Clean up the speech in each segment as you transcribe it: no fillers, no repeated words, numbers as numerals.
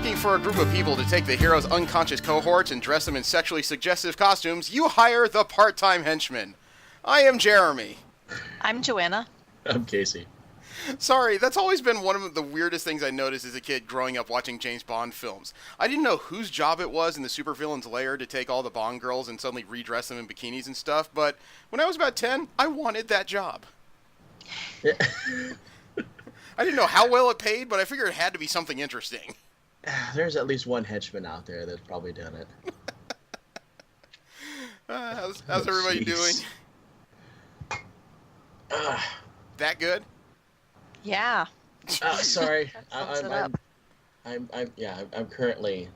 looking for a group of people to take the hero's unconscious cohorts and dress them in sexually suggestive costumes, you hire the part-time henchmen. I am Jeremy. I'm Joanna. I'm Casey. Sorry, that's always been one of the weirdest things I noticed as a kid growing up watching James Bond films. I didn't know whose job it was in the supervillain's lair to take all the Bond girls and suddenly redress them in bikinis and stuff, but when I was about 10, I wanted that job. Yeah. I didn't know how well it paid, but I figured it had to be something interesting. There's at least one henchman out there that's probably done it. How's everybody doing? That good? Yeah. Sorry, I'm currently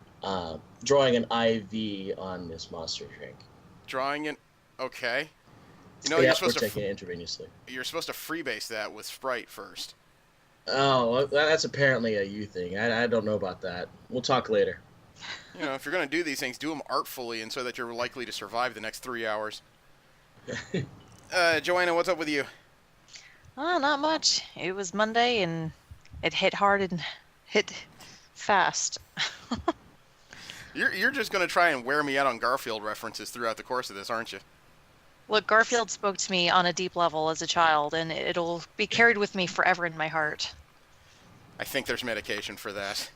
drawing an IV on this monster drink. Drawing it? Okay. You know, Yeah, you're supposed we're to taking it intravenously. You're supposed to freebase that with Sprite first. Oh, well, that's apparently a you thing. I don't know about that. We'll talk later. You know, if you're going to do these things, do them artfully and so that you're likely to survive the next 3 hours. Joanna, what's up with you? Oh, not much. It was Monday, and it hit hard and hit fast. You're just going to try and wear me out on Garfield references throughout the course of this, aren't you? Look, Garfield spoke to me on a deep level as a child, and it'll be carried with me forever in my heart. I think there's medication for that.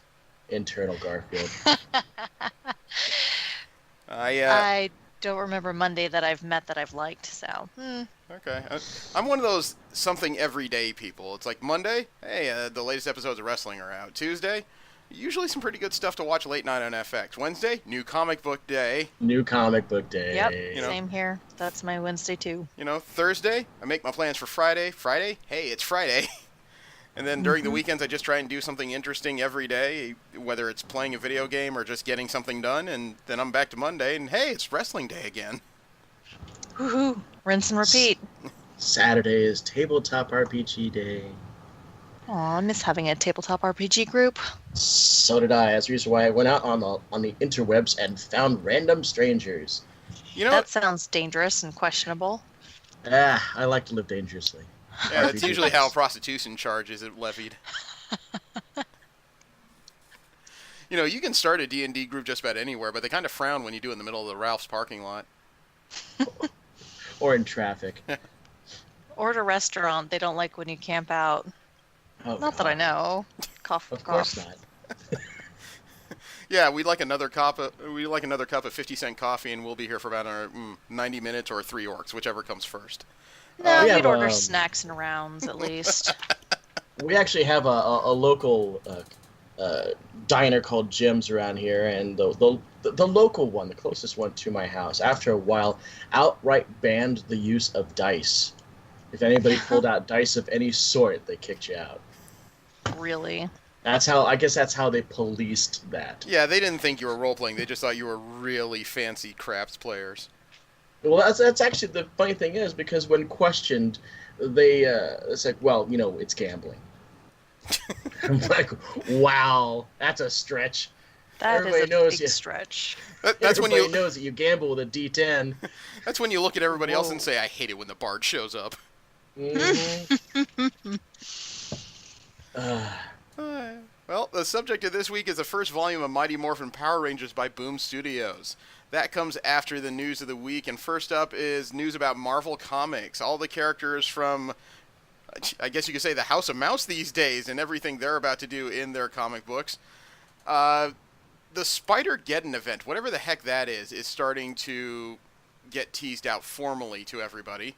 Internal Garfield. I don't remember Monday that I've met that I've liked, so. Okay. I'm one of those something everyday people. It's like Monday, hey, the latest episodes of wrestling are out. Tuesday, usually some pretty good stuff to watch late night on FX. Wednesday, new comic book day. New comic book day. Yep, same here. That's my Wednesday, too. You know, Thursday, I make my plans for Friday. Friday, hey, it's Friday. And then during the weekends, I just try and do something interesting every day, whether it's playing a video game or just getting something done. And then I'm back to Monday, and hey, it's wrestling day again. Woohoo! Rinse and repeat. Saturday is tabletop RPG day. Aw, I miss having a tabletop RPG group. So did I. That's the reason why I went out on the interwebs and found random strangers. You know, that sounds dangerous and questionable. I like to live dangerously. Yeah, that's usually how prostitution charge is levied. You know, you can start a D&D group just about anywhere, but they kind of frown when you do it in the middle of the Ralph's parking lot. Or in traffic. Or at a restaurant. They don't like when you camp out. Oh, Not that I know. Cough, Of cough. course not. Yeah, we'd like another cup of 50-cent coffee, and we'll be here for about 90 minutes or 3 orcs, whichever comes first. No, we we'd have, order snacks and rounds at least. We actually have a local diner called Jim's around here, and the local one, the closest one to my house, after a while, outright banned the use of dice. If anybody pulled out dice of any sort, they kicked you out. Really? I guess that's how they policed that. Yeah, they didn't think you were role-playing. They just thought you were really fancy craps players. Well, that's actually the funny thing is, because when questioned, they it's like, well, you know, it's gambling. I'm like, wow, that's a stretch. That Everybody is a knows big stretch. That's when Everybody knows that you gamble with a D10. That's when you look at everybody else and say, I hate it when the bard shows up. Mm-hmm. Well, the subject of this week is the first volume of Mighty Morphin Power Rangers by Boom Studios. That comes after the news of the week, and first up is news about Marvel Comics. All the characters from, I guess you could say, the House of Mouse these days, and everything they're about to do in their comic books. The Spider-Geddon event, whatever the heck that is starting to get teased out formally to everybody.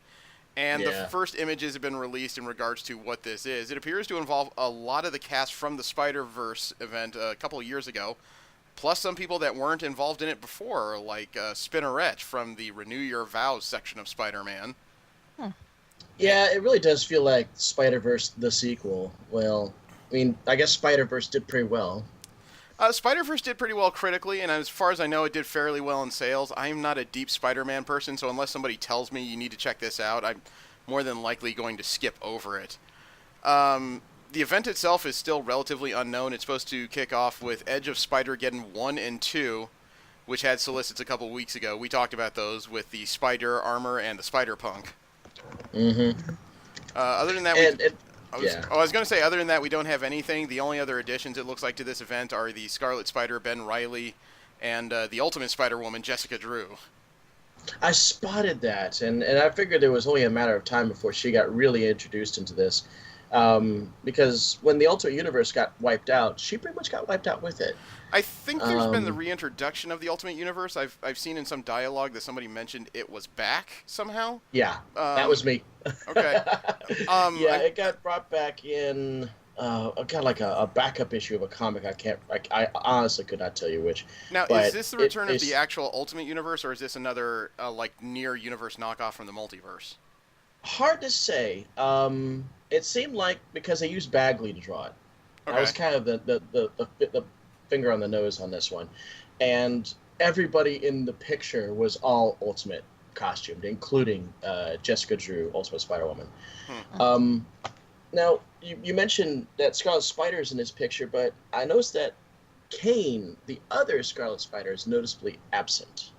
And the first images have been released in regards to what this is. It appears to involve a lot of the cast from the Spider-Verse event a couple of years ago, plus some people that weren't involved in it before, like Spinneret from the Renew Your Vows section of Spider-Man. Yeah, it really does feel like Spider-Verse, the sequel. Well, I mean, I guess Spider-Verse did pretty well. Spider-Verse did pretty well critically, and as far as I know, it did fairly well in sales. I'm not a deep Spider-Man person, so unless somebody tells me you need to check this out, I'm more than likely going to skip over it. The event itself is still relatively unknown. It's supposed to kick off with Edge of Spider-Geddon 1 and 2, which had solicits a couple weeks ago. We talked about those with the Spider Armor and the Spider-Punk. Mm-hmm. Other than that, I was going to say, other than that, we don't have anything. The only other additions, it looks like, to this event are the Scarlet Spider, Ben Reilly, and the Ultimate Spider-Woman, Jessica Drew. I spotted that, and I figured it was only a matter of time before she got really introduced into this. Because when the Ultimate Universe got wiped out, she pretty much got wiped out with it. I think there's been the reintroduction of the Ultimate Universe. I've seen in some dialogue that somebody mentioned it was back somehow. Yeah, that was me. Okay. It got brought back in. Got like a backup issue of a comic. I honestly could not tell you which. Now, is this the return of the actual Ultimate Universe, or is this another like near universe knockoff from the multiverse? Hard to say. It seemed like because they used Bagley to draw it. Okay. That was kind of the finger on the nose on this one, and everybody in the picture was all Ultimate costumed, including Jessica Drew, Ultimate Spider-Woman. Now, you mentioned that Scarlet Spider's in this picture, but I noticed that Kane, the other Scarlet Spider, is noticeably absent.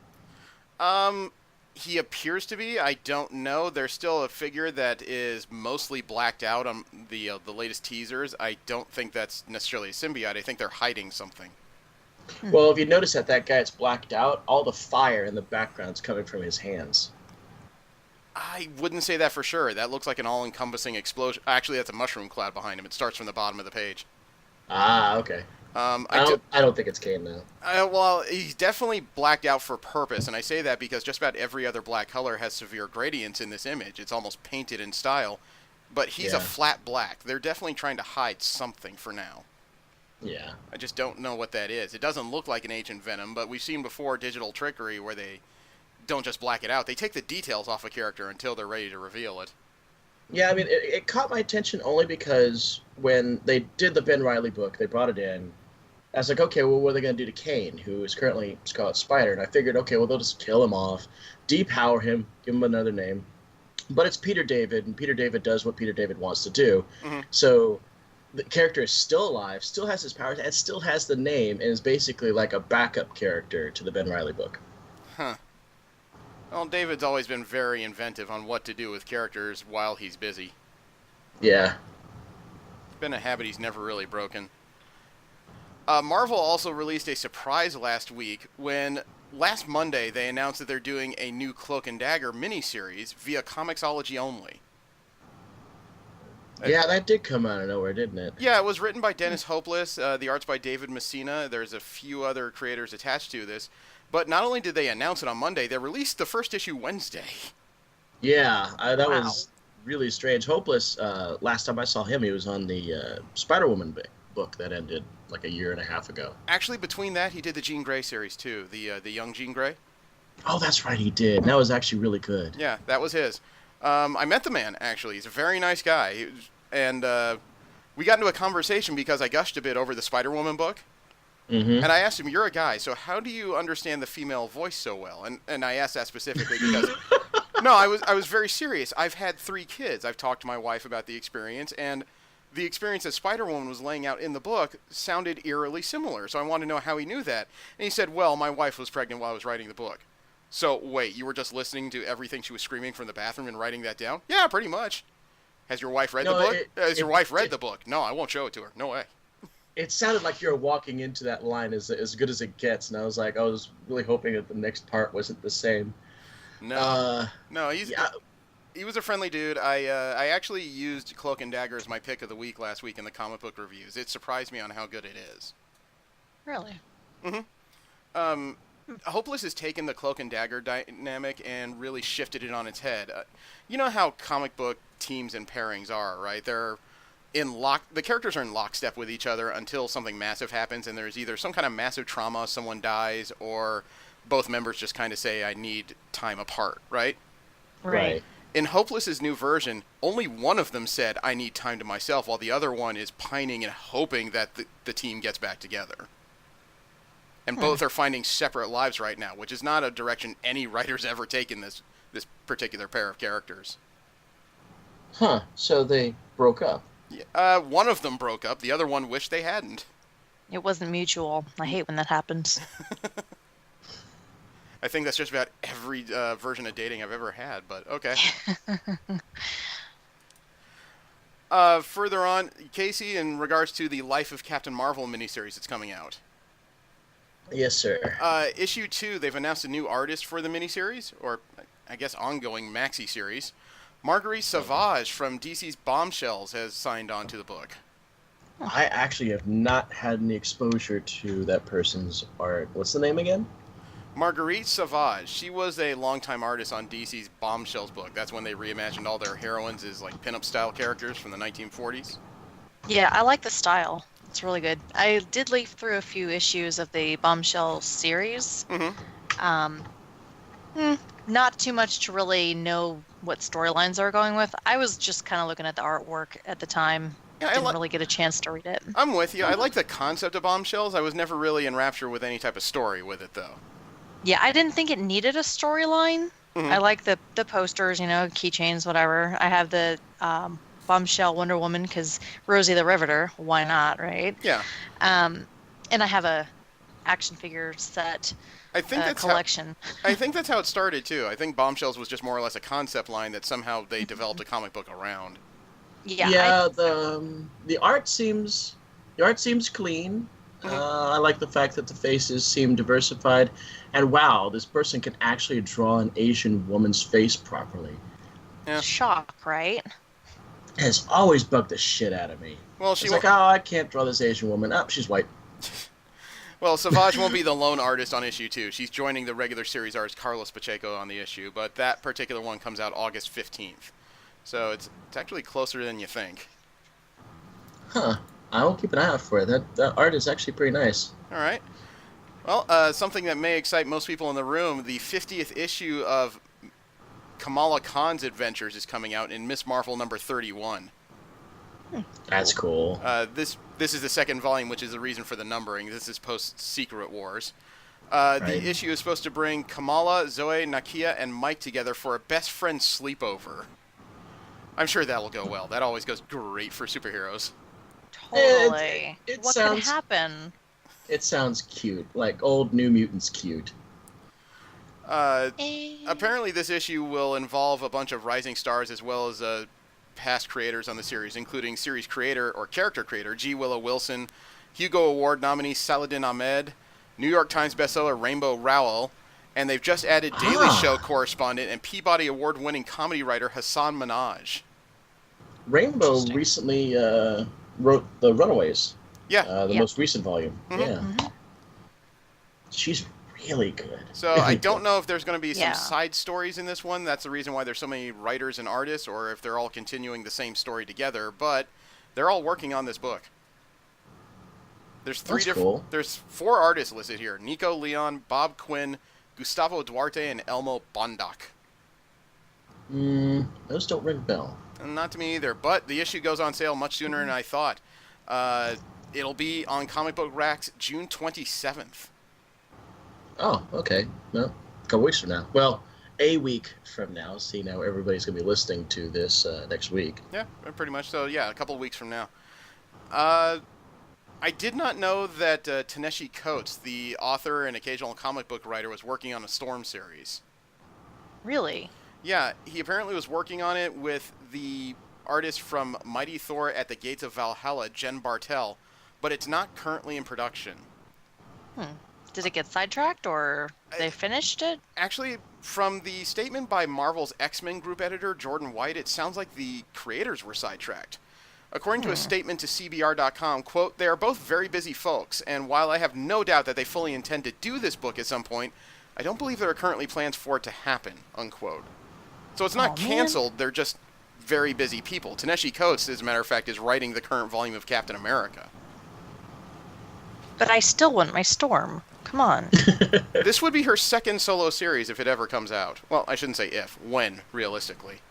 He appears to be. I don't know. There's still a figure that is mostly blacked out on the latest teasers. I don't think that's necessarily a symbiote. I think they're hiding something. Well, if you notice that guy's blacked out, all the fire in the background's coming from his hands. I wouldn't say that for sure. That looks like an all-encompassing explosion. Actually, that's a mushroom cloud behind him. It starts from the bottom of the page. Ah, okay. I don't think it's Kane, though. Well, he's definitely blacked out for purpose, and I say that because just about every other black color has severe gradients in this image. It's almost painted in style, but he's a flat black. They're definitely trying to hide something for now. Yeah. I just don't know what that is. It doesn't look like an Ancient Venom, but we've seen before digital trickery where they don't just black it out. They take the details off a character until they're ready to reveal it. Yeah, I mean, it caught my attention only because when they did the Ben Reilly book, they brought it in. I was like, okay, well, what are they going to do to Kane, who is currently Scarlet Spider? And I figured, okay, well, they'll just kill him off, depower him, give him another name. But it's Peter David, and Peter David does what Peter David wants to do. Mm-hmm. So the character is still alive, still has his powers, and still has the name, and is basically like a backup character to the Ben Reilly book. Huh. Well, David's always been very inventive on what to do with characters while he's busy. Yeah. It's been a habit he's never really broken. Marvel also released a surprise last week when last Monday they announced that they're doing a new Cloak and Dagger miniseries via Comixology only. Yeah, that did come out of nowhere, didn't it? Yeah, it was written by Dennis Hopeless. The art's by David Messina. There's a few other creators attached to this. But not only did they announce it on Monday, they released the first issue Wednesday. Yeah, that was really strange. Hopeless, last time I saw him, he was on the Spider-Woman book that ended like a year and a half ago. Actually, between that, he did the Jean Grey series, too, the young Jean Grey. Oh, that's right, he did. That was actually really good. Yeah, that was his. I met the man, actually. He's a very nice guy. And we got into a conversation because I gushed a bit over the Spider-Woman book. Mm-hmm. And I asked him, you're a guy, so how do you understand the female voice so well? And I asked that specifically because... No, I was very serious. I've had 3 kids. I've talked to my wife about the experience, and the experience that Spider-Woman was laying out in the book sounded eerily similar. So I wanted to know how he knew that. And he said, well, my wife was pregnant while I was writing the book. So, wait, you were just listening to everything she was screaming from the bathroom and writing that down? Yeah, pretty much. Has your wife read the book? Has your wife read the book? No, I won't show it to her. No way. It sounded like you were walking into that line as good as it gets, and I was really hoping that the next part wasn't the same. No, he was a friendly dude. I actually used Cloak and Dagger as my pick of the week last week in the comic book reviews. It surprised me on how good it is. Really? Mm-hmm. Hopeless has taken the Cloak and Dagger dynamic and really shifted it on its head. You know how comic book teams and pairings are, right? The characters are in lockstep with each other until something massive happens, and there's either some kind of massive trauma, someone dies, or both members just kind of say, I need time apart, right? Right. In Hopeless's new version, only one of them said, I need time to myself, while the other one is pining and hoping that the team gets back together. And both are finding separate lives right now, which is not a direction any writer's ever taken this particular pair of characters. Huh, so they broke up. One of them broke up, the other one wished they hadn't. It wasn't mutual. I hate when that happens. I think that's just about every version of dating I've ever had, but okay. Further on, Casey, in regards to the Life of Captain Marvel miniseries that's coming out. Yes, sir. Issue 2, they've announced a new artist for the miniseries, or I guess ongoing maxi series. Marguerite Sauvage from DC's Bombshells has signed on to the book. I actually have not had any exposure to that person's art. What's the name again? Marguerite Sauvage. She was a longtime artist on DC's Bombshells book. That's when they reimagined all their heroines as like pinup style characters from the 1940s. Yeah, I like the style. It's really good. I did leaf through a few issues of the Bombshell series. Not too much to really know what storylines are going with. I was just kind of looking at the artwork at the time. Yeah, Didn't really get a chance to read it. I'm with you. I like the concept of Bombshells. I was never really in rapture with any type of story with it, though. Yeah, I didn't think it needed a storyline. I like the posters, keychains, whatever. I have the Bombshell Wonder Woman because Rosie the Riveter. Why not, right? Yeah. And I have a action figure set I think that's collection. I think that's how it started, too. I think Bombshells was just more or less a concept line that somehow they developed a comic book around. Yeah. The art seems clean. I like the fact that the faces seem diversified, and wow, this person can actually draw an Asian woman's face properly. Yeah. Shock, right? It has always bugged the shit out of me. Well, It's like, oh, I can't draw this Asian woman. Oh, she's white. Well, Savage won't be the lone artist on issue 2. She's joining the regular series artist Carlos Pacheco on the issue, but that particular one comes out August 15th. So it's actually closer than you think. Huh. I will keep an eye out for it. That art is actually pretty nice. All right. Well, something that may excite most people in the room, the 50th issue of Kamala Khan's Adventures is coming out in Miss Marvel number 31. That's cool. This is the second volume, which is the reason for the numbering. This is post-Secret Wars. Right. The issue is supposed to bring Kamala, Zoe, Nakia, and Mike together for a best friend sleepover. I'm sure that will go well. That always goes great for superheroes. Totally. It What sounds- could happen? It sounds cute, like old New Mutants cute. Apparently this issue will involve a bunch of rising stars as well as past creators on the series, including series creator or character creator G. Willow Wilson, Hugo Award nominee Saladin Ahmed, New York Times bestseller Rainbow Rowell, and they've just added Daily Show correspondent and Peabody Award-winning comedy writer Hassan Minhaj. Rainbow recently wrote The Runaways. Yeah. The most recent volume. Mhm. Yeah. She's really good. So Really I don't good. know if there's going to be some Yeah. side stories in this one. That's the reason why there's so many writers and artists, or if they're all continuing the same story together. But they're all working on this book. There's That's cool. There's 4 artists listed here: Nico Leon, Bob Quinn, Gustavo Duarte, and Elmo Bondoc. Those don't ring a bell. And not to me either. But the issue goes on sale much sooner than I thought. It'll be on comic book racks June 27th. Oh, okay. Well, a couple weeks from now. Well, a week from now. See, now everybody's going to be listening to this next week. Yeah, pretty much. So, yeah, a couple of weeks from now. I did not know that Ta-Nehisi Coates, the author and occasional comic book writer, was working on a Storm series. Really? Yeah, he apparently was working on it with the artist from Mighty Thor at the Gates of Valhalla, Jen Bartel, but it's not currently in production. Did it get sidetracked, or they finished it? Actually, from the statement by Marvel's X-Men group editor, Jordan White, it sounds like the creators were sidetracked. According to a statement to CBR.com, quote, "They are both very busy folks, and while I have no doubt that they fully intend to do this book at some point, I don't believe there are currently plans for it to happen," unquote. So it's not Aw, man. canceled, they're just very busy people. Ta-Nehisi Coates, as a matter of fact, is writing the current volume of Captain America. But I still want my Storm. Come on. This would be her second solo series if it ever comes out. Well, I shouldn't say if, when, realistically.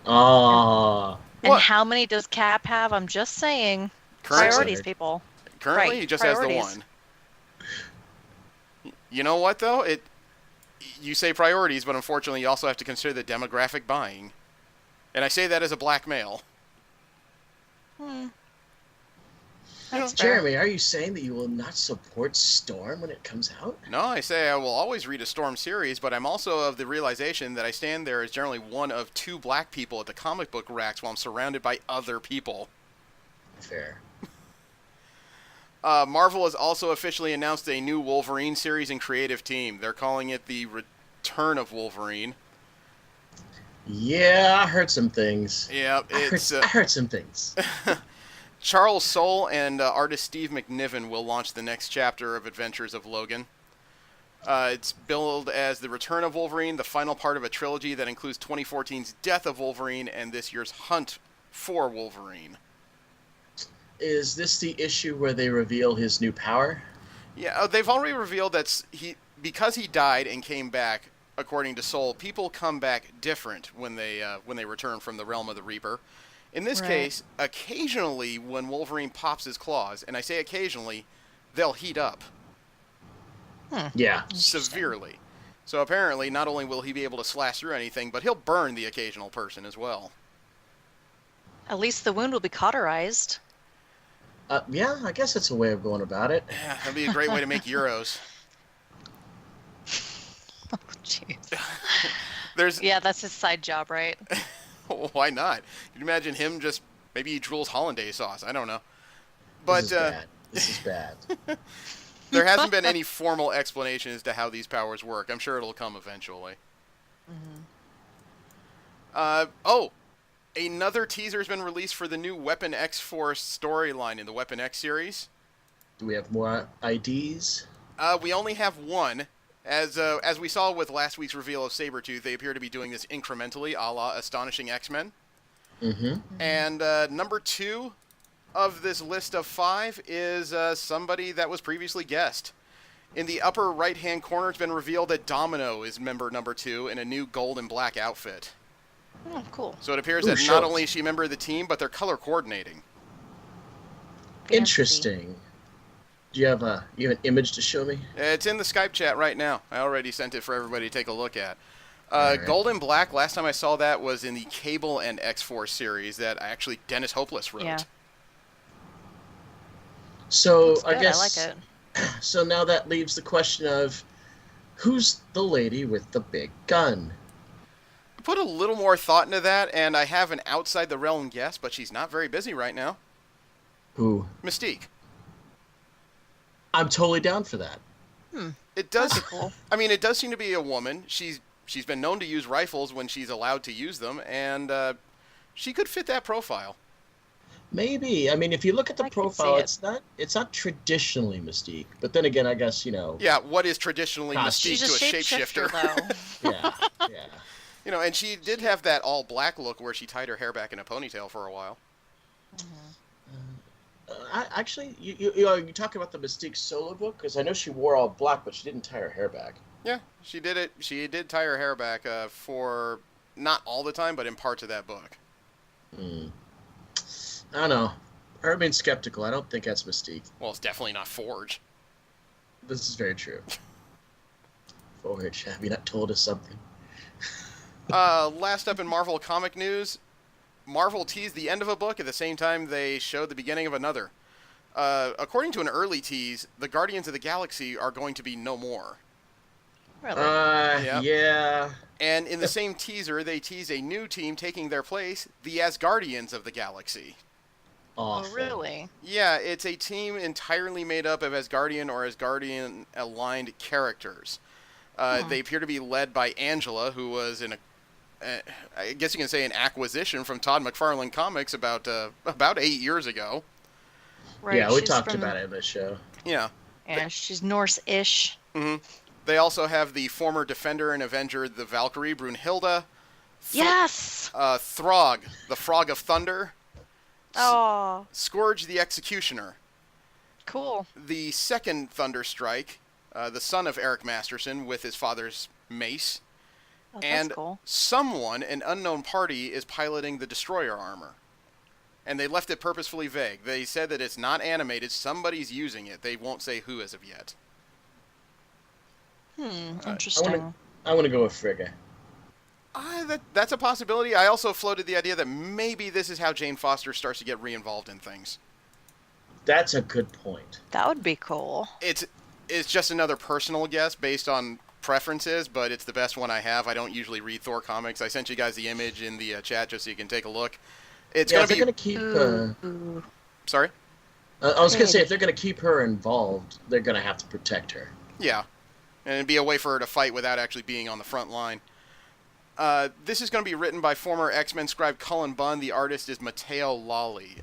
Ah. And What? how many does Cap have? I'm just saying. Currently- Priorities, people. Currently, Right, he just has the priorities. one. You know what, though? You say priorities, but unfortunately, you also have to consider the demographic buying. And I say that as a black male. That's fair. Jeremy, are you saying that you will not support Storm when it comes out? No, I say I will always read a Storm series, but I'm also of the realization that I stand there as generally one of two black people at the comic book racks while I'm surrounded by other people. Fair. Marvel has also officially announced a new Wolverine series and creative team. They're calling it the Return of Wolverine. Yeah, I heard some things. Yeah, I heard some things. Charles Soule and artist Steve McNiven will launch the next chapter of Adventures of Logan. It's billed as the Return of Wolverine, the final part of a trilogy that includes 2014's Death of Wolverine and this year's Hunt for Wolverine. Is this the issue where they reveal his new power? Yeah, they've already revealed that because he died and came back, according to Soule, people come back different when they return from the realm of the Reaper. In this case, occasionally when Wolverine pops his claws, and I say occasionally, they'll heat up. Yeah. Severely. So apparently, not only will he be able to slash through anything, but he'll burn the occasional person as well. At least the wound will be cauterized. Yeah, I guess it's a way of going about it. Yeah, that'd be a great way to make euros. Oh, jeez. Yeah, that's his side job, right? Why not? Can you imagine him just, maybe he drools hollandaise sauce, I don't know. But This is bad. There hasn't been any formal explanation as to how these powers work. I'm sure it'll come eventually. Another teaser has been released for the new Weapon X-Force storyline in the Weapon X series. Do we have more IDs? We only have one. As we saw with last week's reveal of Sabretooth, they appear to be doing this incrementally, a la Astonishing X-Men. And number 2 of this list of 5 is somebody that was previously guessed. In the upper right-hand corner, it's been revealed that Domino is member number 2 in a new gold and black outfit. Oh, cool. So it appears that not only is she a member of the team, but they're color coordinating. Interesting. Do you have an image to show me? It's in the Skype chat right now. I already sent it for everybody to take a look at. Right. Gold and Black, last time I saw that was in the Cable and X-Force series that actually Dennis Hopeless wrote. Yeah. So Looks I good. guess. I like it. So now that leaves the question of, who's the lady with the big gun? I put a little more thought into that, and I have an outside the realm guess, but she's not very busy right now. Who? Mystique. I'm totally down for that. It does. That'd be cool. I mean, it does seem to be a woman. She's been known to use rifles when she's allowed to use them, and she could fit that profile. Maybe. I mean, if you look at the I could see profile, it. it's not traditionally Mystique. But then again, I guess, Yeah, what is traditionally Mystique She's to a a shapeshifter, shapeshifter? Yeah. And she did have that all black look where she tied her hair back in a ponytail for a while. Actually, you talk about the Mystique solo book, because I know she wore all black, but she didn't tie her hair back. Yeah, she did it. She did tie her hair back for not all the time, but in parts of that book. I don't know. I remain skeptical. I don't think that's Mystique. Well, it's definitely not Forge. This is very true. Forge, have you not told us something? Last up in Marvel comic news, Marvel teased the end of a book at the same time they showed the beginning of another. According to an early tease, the Guardians of the Galaxy are going to be no more. Really? Yeah. And in the same teaser, they tease a new team taking their place, the Asgardians of the Galaxy. Awful. Oh, really? Yeah, it's a team entirely made up of Asgardian or Asgardian-aligned characters. They appear to be led by Angela, who was I guess you can say an acquisition from Todd McFarlane Comics about 8 years ago. Right. Yeah, we she's talked from- about it in the show. Yeah. Yeah, she's Norse-ish. They also have the former Defender and Avenger, the Valkyrie, Brunhilde. Yes! Throg, the Frog of Thunder. Oh, Scourge, the Executioner. cool. The second Thunderstrike, the son of Eric Masterson with his father's mace. Oh, And that's cool. someone, an unknown party, is piloting the Destroyer armor. And they left it purposefully vague. They said that it's not animated. Somebody's using it. They won't say who as of yet. Interesting. I want to go with Frigga. That's a possibility. I also floated the idea that maybe this is how Jane Foster starts to get re-involved in things. That's a good point. That would be cool. It's just another personal guess based on preferences, but it's the best one I have. I don't usually read Thor comics. I sent you guys the image in the chat just so you can take a look. It's Yeah, gonna if they're be. going to keep... Ooh. Sorry? I was going to say, if they're going to keep her involved, they're going to have to protect her. Yeah. And it'd be a way for her to fight without actually being on the front line. This is going to be written by former X-Men scribe Cullen Bunn. The artist is Matteo Lolli.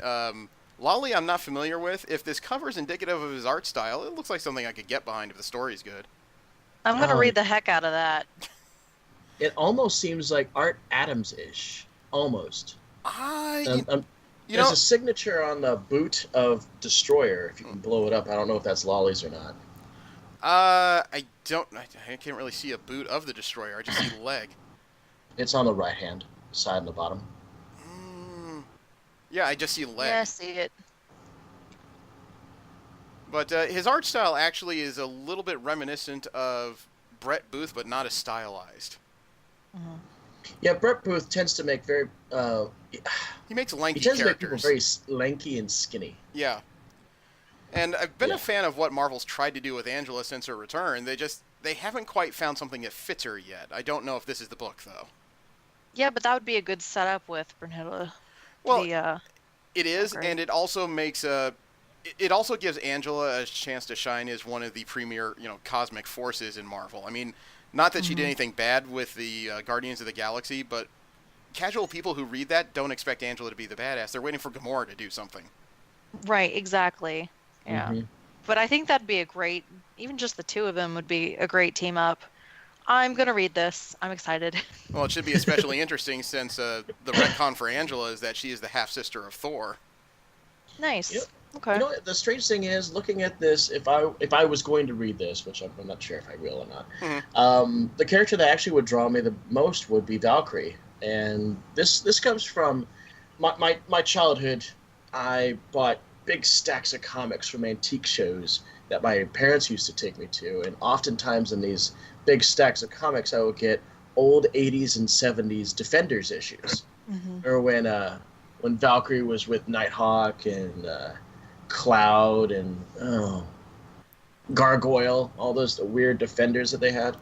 Lolli I'm not familiar with. If this cover is indicative of his art style, it looks like something I could get behind if the story's good. I'm going to read the heck out of that. It almost seems like Art Adams-ish. Almost. There's a signature on the boot of Destroyer, if you can blow it up. I don't know if that's Lolly's or not. I can't really see a boot of the Destroyer. I just see the leg. It's on the right hand side and the bottom. Yeah, I just see leg. Yeah, I see it. But his art style actually is a little bit reminiscent of Brett Booth, but not as stylized. Mm-hmm. Yeah, Brett Booth tends to make very... he makes lanky characters. He tends to make people very lanky and skinny. Yeah. And I've been a fan of what Marvel's tried to do with Angela since her return. They haven't quite found something that fits her yet. I don't know if this is the book, though. Yeah, but that would be a good setup with Brunhilde. Well, it is, great. and it also makes it also gives Angela a chance to shine as one of the premier, cosmic forces in Marvel. I mean, not that she did anything bad with the Guardians of the Galaxy, but casual people who read that don't expect Angela to be the badass. They're waiting for Gamora to do something. Right, exactly. Yeah. Mm-hmm. But I think that'd be even just the two of them would be a great team up. I'm going to read this. I'm excited. Well, it should be especially interesting since the retcon for Angela is that she is the half-sister of Thor. Nice. Yep. Okay. You know, the strange thing is, looking at this, if I was going to read this, which I'm not sure if I will or not, the character that actually would draw me the most would be Valkyrie. And this comes from my childhood. I bought big stacks of comics from antique shows that my parents used to take me to, and oftentimes in these big stacks of comics I would get old 80s and 70s Defenders issues. Or when Valkyrie was with Nighthawk and Cloud and Gargoyle, all those weird Defenders that they had.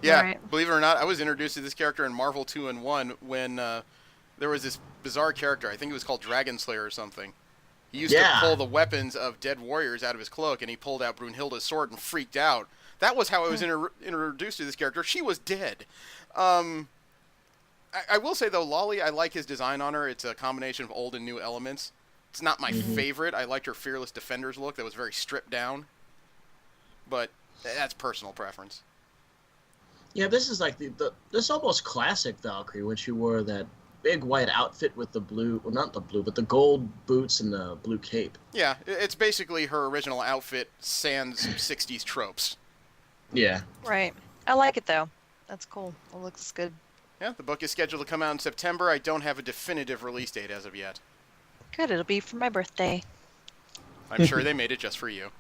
Yeah, right. Believe it or not, I was introduced to this character in Marvel 2-in-1 when there was this bizarre character. I think it was called Dragon Slayer or something. He used to pull the weapons of dead warriors out of his cloak, and he pulled out Brunhilde's sword and freaked out. That was how I was introduced to this character. She was dead. I will say, though, Lolly, I like his design on her. It's a combination of old and new elements. It's not my favorite. I liked her Fearless Defenders look that was very stripped down. But that's personal preference. Yeah, this is like this almost classic Valkyrie when she wore that big white outfit with the blue, well, not the blue, but the gold boots and the blue cape. Yeah, it's basically her original outfit sans 60s tropes. Yeah. Right. I like it, though. That's cool. It looks good. Yeah, the book is scheduled to come out in September. I don't have a definitive release date as of yet. Good. It'll be for my birthday. I'm sure they made it just for you.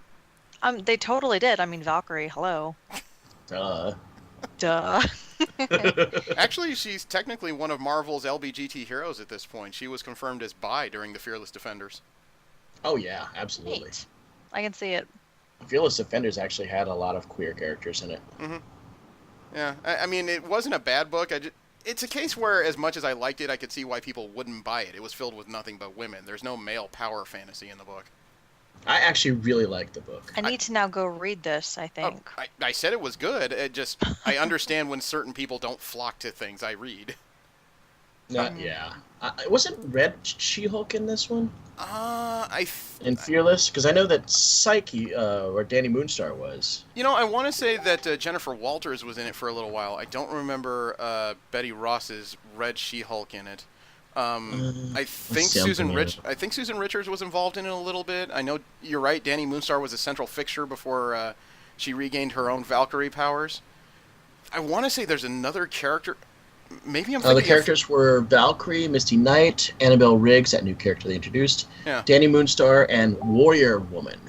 They totally did. I mean, Valkyrie, hello. Duh. Actually, she's technically one of Marvel's LBGT heroes at this point. She was confirmed as bi during the Fearless Defenders. Oh, yeah, absolutely. Neat. I can see it. Fearless Defenders actually had a lot of queer characters in it. Yeah, I mean, it wasn't a bad book. It's a case where, as much as I liked it, I could see why people wouldn't buy it. It was filled with nothing but women. There's no male power fantasy in the book. I actually really liked the book. I need to now go read this, I think. Oh, I said it was good. I understand when certain people don't flock to things I read. Yeah. Wasn't Red She-Hulk in this one? In Fearless? Because I know that Psyche, or Danny Moonstar was. I want to say that Jennifer Walters was in it for a little while. I don't remember Betty Ross's Red She-Hulk in it. I think Susan Richards was involved in it a little bit. I know you're right. Danny Moonstar was a central fixture before she regained her own Valkyrie powers. I want to say there's another character. Maybe I'm thinking the characters were Valkyrie, Misty Knight, Annabelle Riggs, that new character they introduced, Danny Moonstar, and Warrior Woman.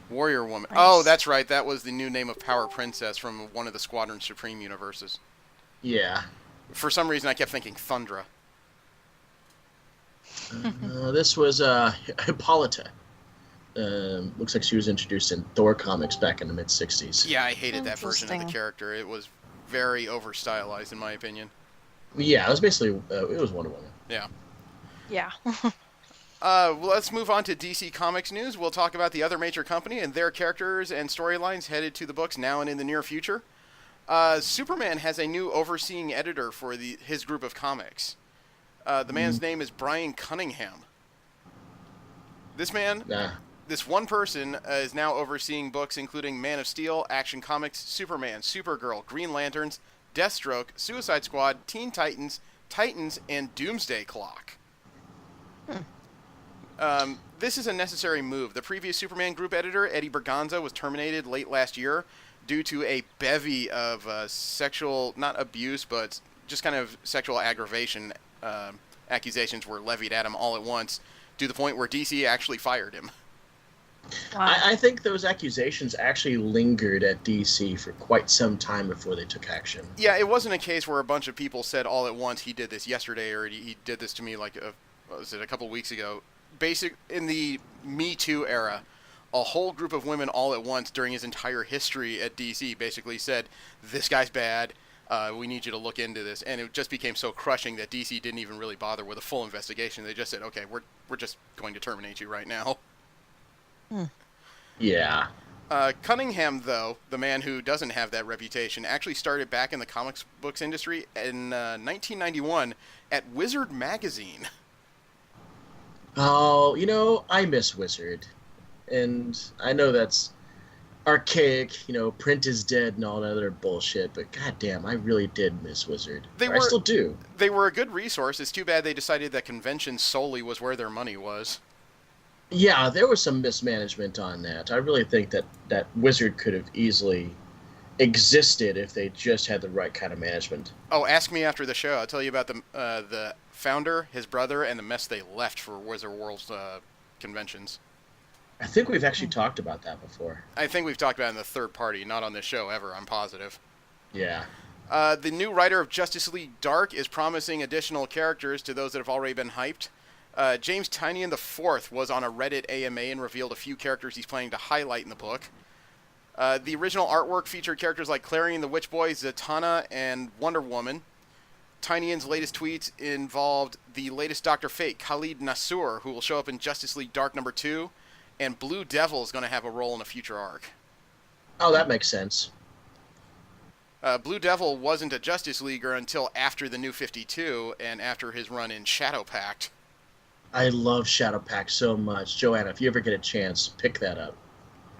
Warrior Woman. Nice. Oh, that's right. That was the new name of Power Princess from one of the Squadron Supreme universes. Yeah. For some reason, I kept thinking Thundra. This was Hippolyta. Looks like she was introduced in Thor comics back in the mid '60s. Yeah, I hated that version of the Interesting. character. It was very over-stylized, in my opinion. Yeah, it was basically it was Wonder Woman. Yeah. Yeah. Well, let's move on to DC Comics news. We'll talk about the other major company and their characters and storylines headed to the books now and in the near future. Superman has a new overseeing editor for his group of comics. The man's name is Brian Cunningham. This man, Nah. this one person, is now overseeing books including Man of Steel, Action Comics, Superman, Supergirl, Green Lanterns, Deathstroke, Suicide Squad, Teen Titans, Titans, and Doomsday Clock. This is a necessary move. The previous Superman group editor, Eddie Berganza, was terminated late last year due to a bevy of sexual, not abuse, but just kind of sexual aggravation accusations were levied at him all at once, to the point where DC actually fired him. Wow. I think those accusations actually lingered at DC for quite some time before they took action. Yeah, it wasn't a case where a bunch of people said all at once, he did this yesterday, or he did this to me like, a couple weeks ago. In the Me Too era, a whole group of women all at once during his entire history at DC basically said, this guy's bad, we need you to look into this. And it just became so crushing that DC didn't even really bother with a full investigation. They just said, okay, we're just going to terminate you right now. Yeah. Cunningham, though, the man who doesn't have that reputation, actually started back in the comics books industry in 1991 at Wizard Magazine. Oh, I miss Wizard. And I know that's archaic, print is dead and all that other bullshit, but goddamn, I really did miss Wizard. I still do. They were a good resource. It's too bad they decided that convention solely was where their money was. Yeah, there was some mismanagement on that. I really think that Wizard could have easily existed if they just had the right kind of management. Oh, ask me after the show. I'll tell you about the founder, his brother, and the mess they left for Wizard World's conventions. I think we've actually talked about that before. I think we've talked about it in the third party, not on this show ever, I'm positive. Yeah. The new writer of Justice League Dark is promising additional characters to those that have already been hyped. James Tynion IV was on a Reddit AMA and revealed a few characters he's planning to highlight in the book. The original artwork featured characters like Clarion the Witch Boy, Zatanna, and Wonder Woman. Tynion's latest tweets involved the latest Dr. Fate, Khalid Nassour, who will show up in Justice League Dark number 2, and Blue Devil is going to have a role in a future arc. Oh, that makes sense. Blue Devil wasn't a Justice Leaguer until after the New 52 and after his run in Shadow Pact. I love Shadow Pact so much. Joanna, if you ever get a chance, pick that up.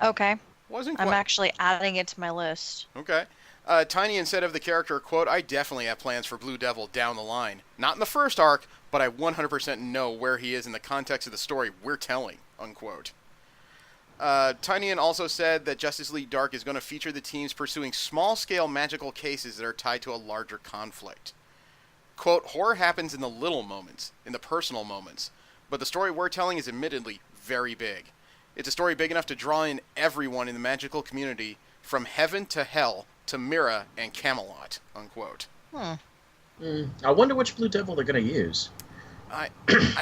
Okay. Wasn't quite. I'm actually adding it to my list. Okay. Tynion said of the character, quote, I definitely have plans for Blue Devil down the line. Not in the first arc, but I 100% know where he is in the context of the story we're telling, unquote. Tynion also said that Justice League Dark is going to feature the teams pursuing small-scale magical cases that are tied to a larger conflict. Quote, horror happens in the little moments, in the personal moments, but the story we're telling is admittedly very big. It's a story big enough to draw in everyone in the magical community, from heaven to hell to Mira and Camelot, unquote. I wonder which Blue Devil they're going to use. I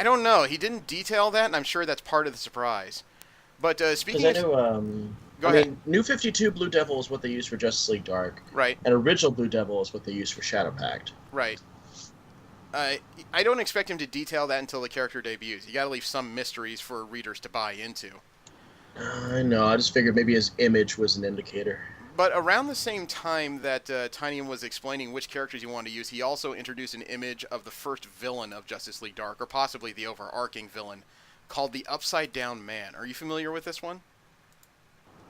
don't know. He didn't detail that, and I'm sure that's part of the surprise. But speaking of... Go ahead. New 52 Blue Devil is what they use for Justice League Dark. Right. And original Blue Devil is what they use for Shadow Pact. Right. I don't expect him to detail that until the character debuts. You got to leave some mysteries for readers to buy into. I know. I just figured maybe his image was an indicator. But around the same time that Tynion was explaining which characters he wanted to use, he also introduced an image of the first villain of Justice League Dark, or possibly the overarching villain, called the Upside Down Man. Are you familiar with this one?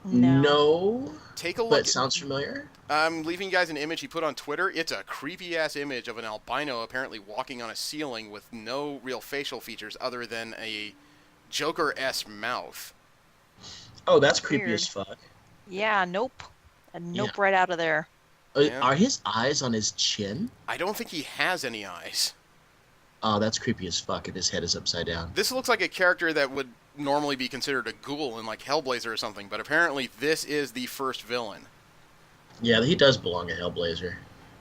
No. Take a look. But it sounds familiar. I'm leaving you guys an image he put on Twitter. It's a creepy-ass image of an albino apparently walking on a ceiling with no real facial features other than a Joker-esque mouth. Oh, that's creepy Weird. as fuck. Yeah, nope. And nope right out of there. Yeah. Are his eyes on his chin? I don't think he has any eyes. Oh, that's creepy as fuck if his head is upside down. This looks like a character that would normally be considered a ghoul in like Hellblazer or something, but apparently this is the first villain. Yeah, he does belong to Hellblazer.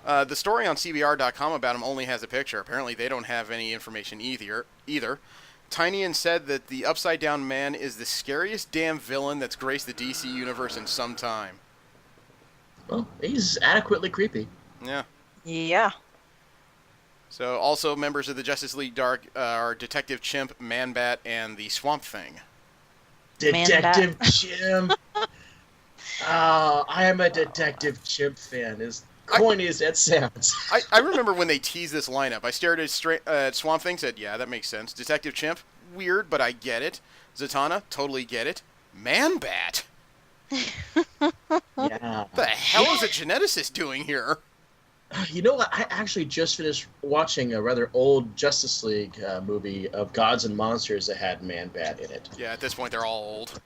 The story on CBR.com about him only has a picture. Apparently they don't have any information either. Tynion said that the Upside Down Man is the scariest damn villain that's graced the DC universe in some time. Well, he's adequately creepy. Yeah. Yeah. So, also members of the Justice League Dark are Detective Chimp, Man-Bat, and the Swamp Thing. Detective Chimp. I am a Detective Chimp fan. As corny as that sounds. I remember when they teased this lineup. I stared at Swamp Thing, said, yeah, that makes sense. Detective Chimp, weird, but I get it. Zatanna, totally get it. Man-Bat. Yeah. What the hell is a geneticist doing here? You know what? I actually just finished watching a rather old Justice League movie of Gods and Monsters that had Man-Bat in it. Yeah, at this point, they're all old.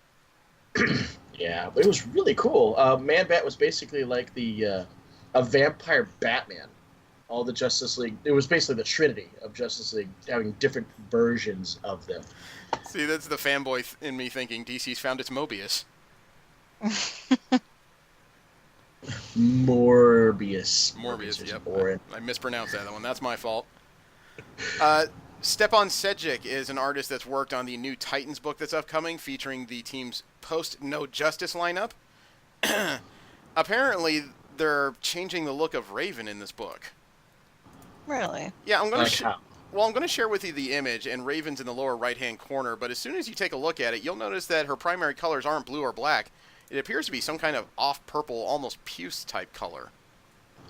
Yeah, but it was really cool. Man-Bat was basically like a vampire Batman. All the Justice League, it was basically the trinity of Justice League, having different versions of them. See, that's the fanboy in me thinking DC's found its Mobius. Morbius, yep. I mispronounced that one. That's my fault. Stepan Sejic is an artist that's worked on the new Titans book that's upcoming, featuring the team's post-No Justice lineup. Apparently, they're changing the look of Raven in this book. Really? Yeah, I'm going Like to share with you the image, and Raven's in the lower right-hand corner, but as soon as you take a look at it, you'll notice that her primary colors aren't blue or black. It appears to be some kind of off-purple, almost puce-type color.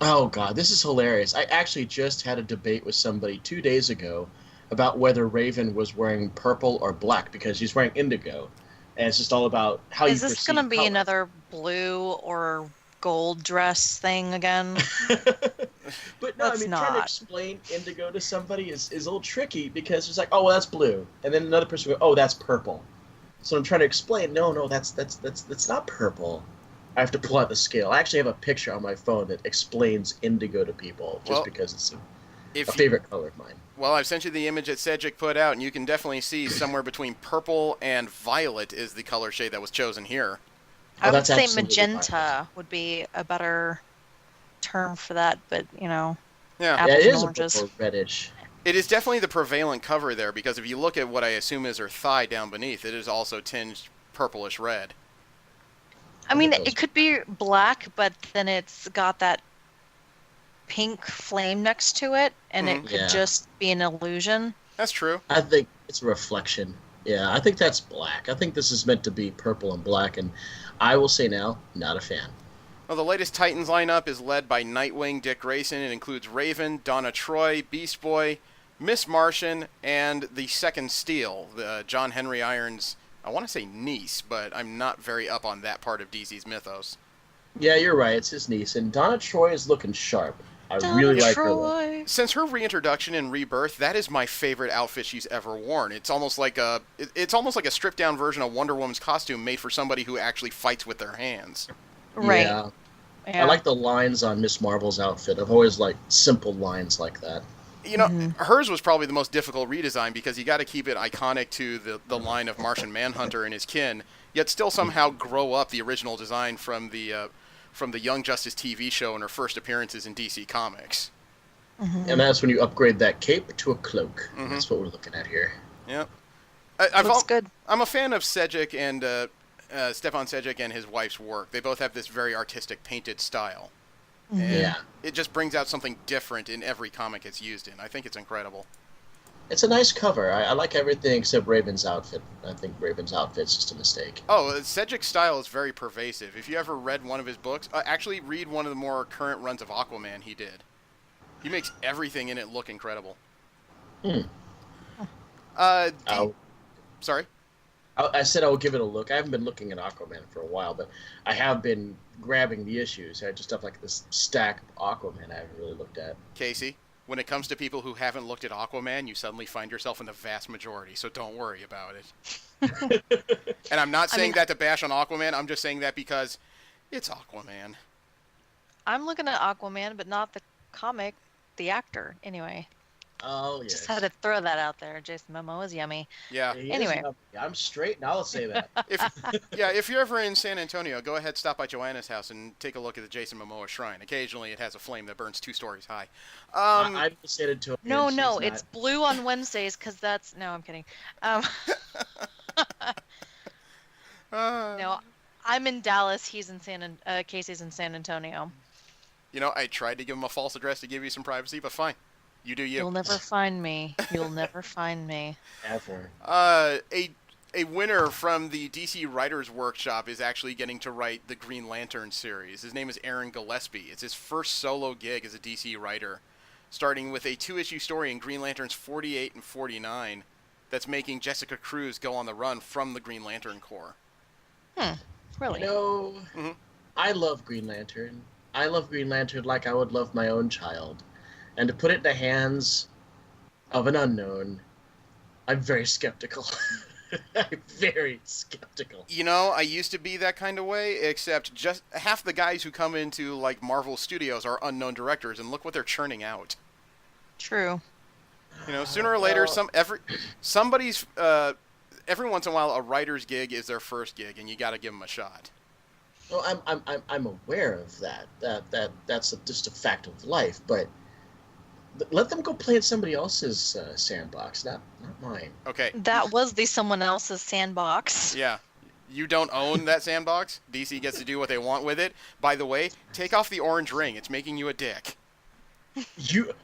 Oh, God, this is hilarious. I actually just had a debate with somebody 2 days ago about whether Raven was wearing purple or black, because she's wearing indigo. And it's just all about how you perceive Is this going to be color. another blue or gold dress thing again? But no, Let's trying to not. explain indigo to somebody is a little tricky, because it's like, oh, well, that's blue. And then another person will go, oh, that's purple. So I'm trying to explain, no, that's not purple. I have to pull out the scale. I actually have a picture on my phone that explains indigo to people, just because it's a favorite color of mine. Well, I've sent you the image that Sejic put out, and you can definitely see somewhere between purple and violet is the color shade that was chosen here. I would that's say absolutely magenta fine. would be a better term for that, but, Yeah. Yeah, apples it and is oranges. a reddish. It is definitely the prevalent cover there, because if you look at what I assume is her thigh down beneath, it is also tinged purplish red. I mean, it could be black, but then it's got that pink flame next to it, and it could Yeah. just be an illusion. That's true. I think it's a reflection. Yeah, I think that's black. I think this is meant to be purple and black, and I will say now, not a fan. Well, the latest Titans lineup is led by Nightwing, Dick Grayson. It includes Raven, Donna Troy, Beast Boy, Miss Martian, and the Second Steel, John Henry Irons' I want to say niece, but I'm not very up on that part of DC's mythos. Yeah, you're right. It's his niece, and Donna Troy is looking sharp. I really like her look. Since her reintroduction in Rebirth, that is my favorite outfit she's ever worn. It's almost like a stripped down version of Wonder Woman's costume made for somebody who actually fights with their hands. Right. Yeah. I like the lines on Miss Marvel's outfit. I've always liked simple lines like that. Hers was probably the most difficult redesign, because you got to keep it iconic to the line of Martian Manhunter and his kin, yet still somehow grow up the original design from the Young Justice TV show and her first appearances in DC Comics. And that's when you upgrade that cape to a cloak. That's what we're looking at here. Yep. Looks good. I'm a fan of Sejic and Stepan Sejic and his wife's work. They both have this very artistic painted style. And it just brings out something different in every comic it's used in. I think it's incredible. It's a nice cover. I like everything except Raven's outfit. I think Raven's outfit's just a mistake. Oh, Sejic's style is very pervasive. If you ever read one of his books, actually read one of the more current runs of Aquaman he did. He makes everything in it look incredible. Sorry? I said I will give it a look. I haven't been looking at Aquaman for a while, but I have been grabbing the issues. I just have like this stack of Aquaman I haven't really looked at. Casey, when it comes to people who haven't looked at Aquaman, you suddenly find yourself in the vast majority, so don't worry about it. And I'm not saying that to bash on Aquaman, I'm just saying that because it's Aquaman. I'm looking at Aquaman, but not the comic, the actor, anyway. Oh yes. Just had to throw that out there. Jason Momoa is yummy. Yeah. He Anyway. is, I'm straight, and I'll say that. If you're ever in San Antonio, go ahead, stop by Joanna's house and take a look at the Jason Momoa shrine. Occasionally, it has a flame that burns 2 stories high. I'm in San Antonio. No, she's it's blue on Wednesdays because that's. No, I'm kidding. No, I'm in Dallas. He's in Casey's in San Antonio. You know, I tried to give him a false address to give you some privacy, but fine. You do you. You'll never find me. You'll never find me. Ever. A winner from the DC Writers Workshop is actually getting to write the Green Lantern series. His name is Aaron Gillespie. It's his first solo gig as a DC writer, starting with a 2-issue story in Green Lanterns 48 and 49 that's making Jessica Cruz go on the run from the Green Lantern Corps. Really? You know, I love Green Lantern. I love Green Lantern like I would love my own child. And to put it in the hands of an unknown, I'm very skeptical. I'm very skeptical. You know, I used to be that kind of way, except just half the guys who come into, like, Marvel Studios are unknown directors, and look what they're churning out. True. You know, sooner or later, somebody's every once in a while, a writer's gig is their first gig, and you got to give them a shot. Well, I'm aware of that. That's just a fact of life. But let them go play in somebody else's sandbox, not mine. Okay. That was the someone else's sandbox. Yeah. You don't own that sandbox. DC gets to do what they want with it. By the way, take off the orange ring. It's making you a dick.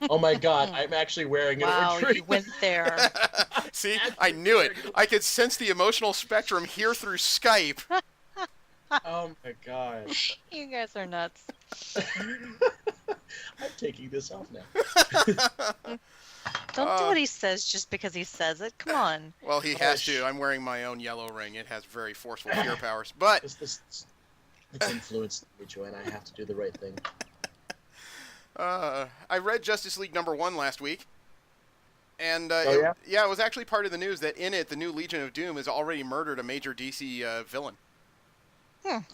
Oh my God! I'm actually wearing it. Wow, you went there. See, I knew it. I could sense the emotional spectrum here through Skype. Oh my God! You guys are nuts. I'm taking this off now. Don't do what he says just because he says it. Come on. Well, he has to. I'm wearing my own yellow ring. It has very forceful fear powers. But It's influenced me, Joanne. I have to do the right thing. I read Justice League #1 last week. And yeah? it was actually part of the news that in it, the new Legion of Doom has already murdered a major DC villain.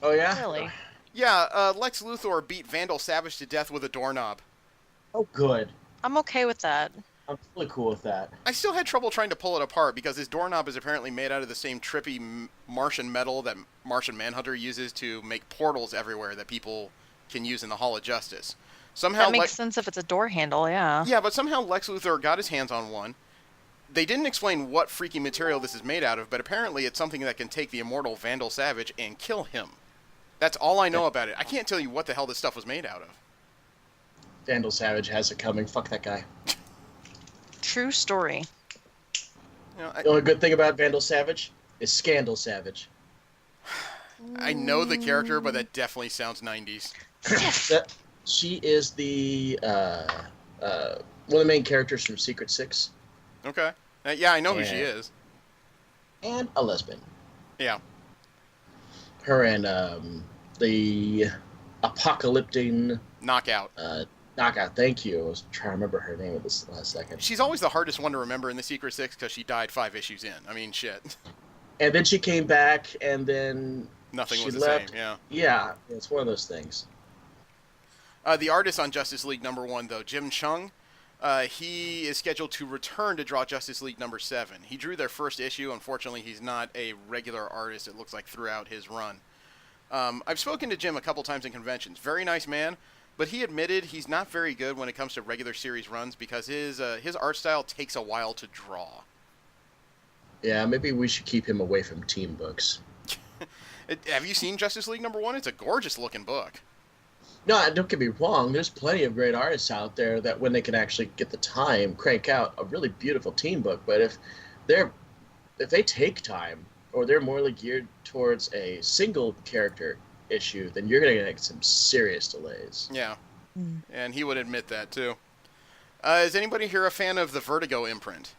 Oh yeah? Really? Yeah, Lex Luthor beat Vandal Savage to death with a doorknob. Oh good. I'm okay with that. I'm totally cool with that. I still had trouble trying to pull it apart because his doorknob is apparently made out of the same trippy Martian metal that Martian Manhunter uses to make portals everywhere that people can use in the Hall of Justice. Somehow That makes sense if it's a door handle, yeah. Yeah, but somehow Lex Luthor got his hands on one. They didn't explain what freaky material this is made out of, but apparently it's something that can take the immortal Vandal Savage and kill him. That's all I know about it. I can't tell you what the hell this stuff was made out of. Vandal Savage has it coming. Fuck that guy. True story. You know, The only good thing about Vandal Savage is Scandal Savage. I know the character, but that definitely sounds 90s. She is the one of the main characters from Secret Six. Okay. Yeah, I know who she is. And a lesbian. Yeah. Her and the apocalyptic Knockout. Knockout. Thank you. I was trying to remember her name at this last second. She's always the hardest one to remember in the Secret Six because she died 5 issues in. I mean, shit. And then she came back, and then Nothing she was the left. same, yeah. Yeah, it's one of those things. The artist on Justice League #1, though, Jim Chung, he is scheduled to return to draw Justice League #7. He drew their first issue. Unfortunately, he's not a regular artist, it looks like, throughout his run. I've spoken to Jim a couple times in conventions. Very nice man, but he admitted he's not very good when it comes to regular series runs because his art style takes a while to draw. Yeah, maybe we should keep him away from team books. Have you seen Justice League #1? It's a gorgeous-looking book. No, don't get me wrong. There's plenty of great artists out there that, when they can actually get the time, crank out a really beautiful team book. But if they take time, or they're more geared towards a single character issue, then you're going to get some serious delays. Yeah, and he would admit that too. Is anybody here a fan of the Vertigo imprint?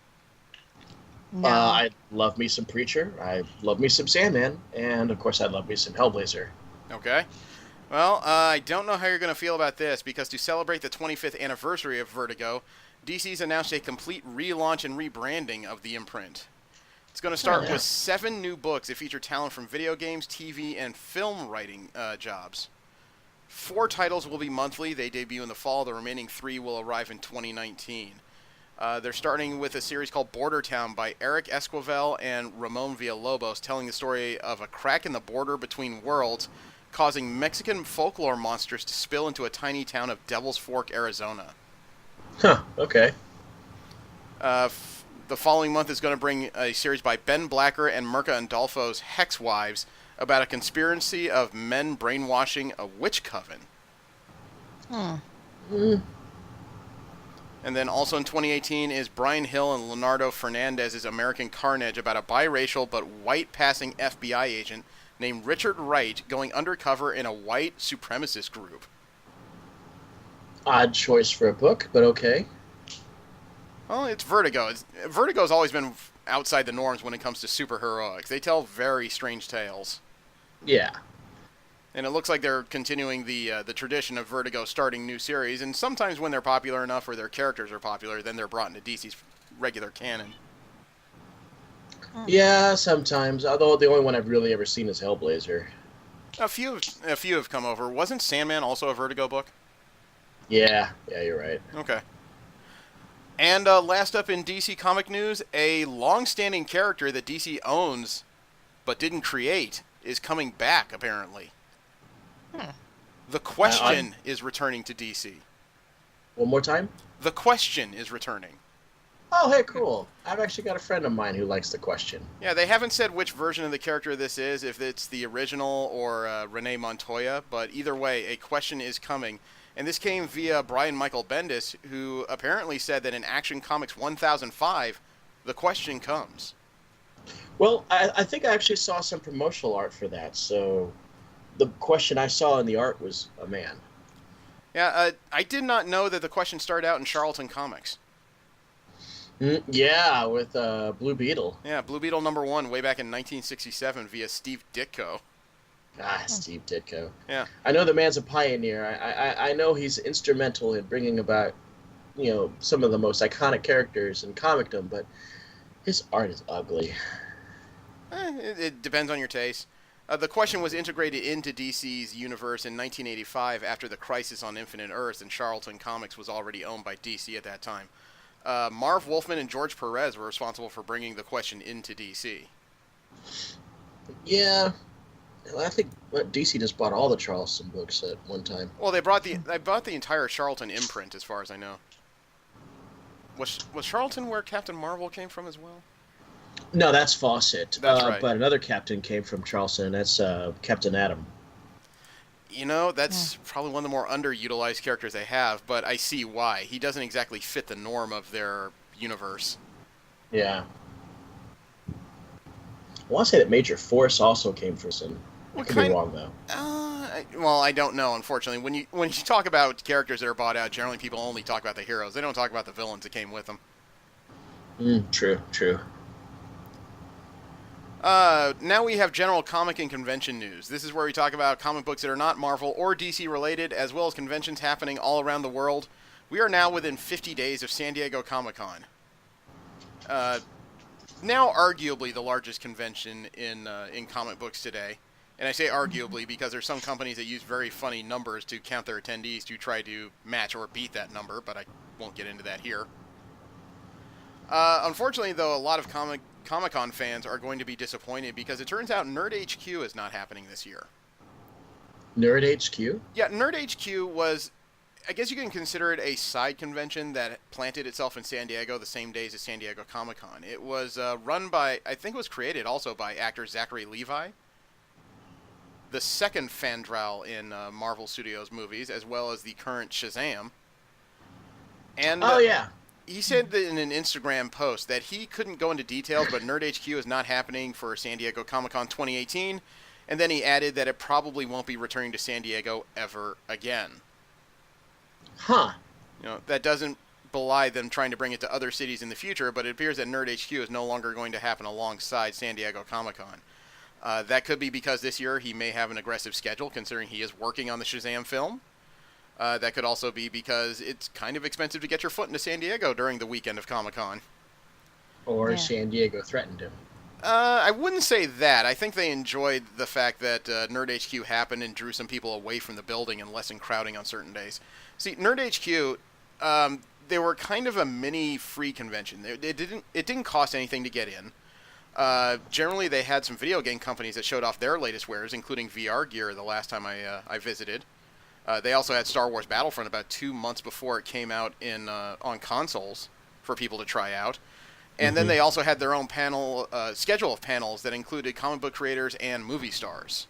No. I love me some Preacher. I love me some Sandman, and of course, I love me some Hellblazer. Okay. Well, I don't know how you're going to feel about this, because to celebrate the 25th anniversary of Vertigo, DC's announced a complete relaunch and rebranding of the imprint. It's going to start with 7 new books that feature talent from video games, TV, and film writing jobs. 4 titles will be monthly. They debut in the fall. The remaining 3 will arrive in 2019. They're starting with a series called Border Town by Eric Esquivel and Ramon Villalobos, telling the story of a crack in the border between worlds, causing Mexican folklore monsters to spill into a tiny town of Devil's Fork, Arizona. Huh. Okay. The following month is going to bring a series by Ben Blacker and Mirka Andolfo's Hex Wives about a conspiracy of men brainwashing a witch coven. Mm. And then also in 2018 is Brian Hill and Leonardo Fernandez's American Carnage about a biracial but white-passing FBI agent named Richard Wright going undercover in a white supremacist group. Odd choice for a book, but okay. Well, it's Vertigo. Vertigo's always been outside the norms when it comes to superheroics. They tell very strange tales. Yeah. And it looks like they're continuing the tradition of Vertigo starting new series, and sometimes when they're popular enough or their characters are popular, then they're brought into DC's regular canon. Yeah, sometimes. Although the only one I've really ever seen is Hellblazer. A few have come over. Wasn't Sandman also a Vertigo book? Yeah, you're right. Okay. And last up in DC comic news, a long-standing character that DC owns but didn't create is coming back, apparently. The Question is returning to DC. One more time? The Question is returning. Oh, hey, cool. I've actually got a friend of mine who likes The Question. Yeah, they haven't said which version of the character this is, if it's the original or Renee Montoya, but either way, a Question is coming. And this came via Brian Michael Bendis, who apparently said that in Action Comics 1005, The Question comes. Well, I think I actually saw some promotional art for that, so the Question I saw in the art was a man. Yeah, I did not know that The Question started out in Charlton Comics. Yeah, with Blue Beetle. Yeah, Blue Beetle #1 way back in 1967 via Steve Ditko. Steve Ditko. Yeah. I know the man's a pioneer. I know he's instrumental in bringing about, some of the most iconic characters in comicdom, but his art is ugly. It depends on your taste. The Question was integrated into DC's universe in 1985 after the Crisis on Infinite Earths, and Charlton Comics was already owned by DC at that time. Marv Wolfman and George Perez were responsible for bringing The Question into DC. Yeah. I think DC just bought all the Charlton books at one time. Well, they bought the entire Charlton imprint, as far as I know. Was Charlton where Captain Marvel came from as well? No, that's Fawcett. That's right. But another captain came from Charlton, and that's Captain Atom. That's probably one of the more underutilized characters they have, but I see why. He doesn't exactly fit the norm of their universe. Yeah. I want to say that Major Force also came from some. I could be wrong, though. I don't know, unfortunately. When you talk about characters that are bought out, generally people only talk about the heroes. They don't talk about the villains that came with them. True. Now we have general comic and convention news. This is where we talk about comic books that are not Marvel or DC related, as well as conventions happening all around the world. We are now within 50 days of San Diego Comic-Con. Now arguably the largest convention in comic books today. And I say arguably because there's some companies that use very funny numbers to count their attendees to try to match or beat that number, but I won't get into that here. Unfortunately, though, a lot of Comic-Con fans are going to be disappointed because it turns out Nerd HQ is not happening this year. Nerd HQ? Yeah, Nerd HQ was, I guess you can consider it a side convention that planted itself in San Diego the same days as San Diego Comic-Con. It was run by, I think it was created also by actor Zachary Levi, the second Fandral in Marvel Studios movies, as well as the current Shazam. And yeah. he said that in an Instagram post that he couldn't go into details, but Nerd HQ is not happening for San Diego Comic-Con 2018, and then he added that it probably won't be returning to San Diego ever again. Huh. That doesn't belie them trying to bring it to other cities in the future, but it appears that Nerd HQ is no longer going to happen alongside San Diego Comic-Con. That could be because this year he may have an aggressive schedule, considering he is working on the Shazam film. That could also be because it's kind of expensive to get your foot into San Diego during the weekend of Comic-Con. Or San Diego threatened him. I wouldn't say that. I think they enjoyed the fact that Nerd HQ happened and drew some people away from the building and lessened crowding on certain days. See, Nerd HQ, they were kind of a mini free convention. It didn't cost anything to get in. Generally, they had some video game companies that showed off their latest wares, including VR gear. The last time I visited, they also had Star Wars Battlefront about 2 months before it came out in on consoles for people to try out. And then they also had their own schedule of panels that included comic book creators and movie stars.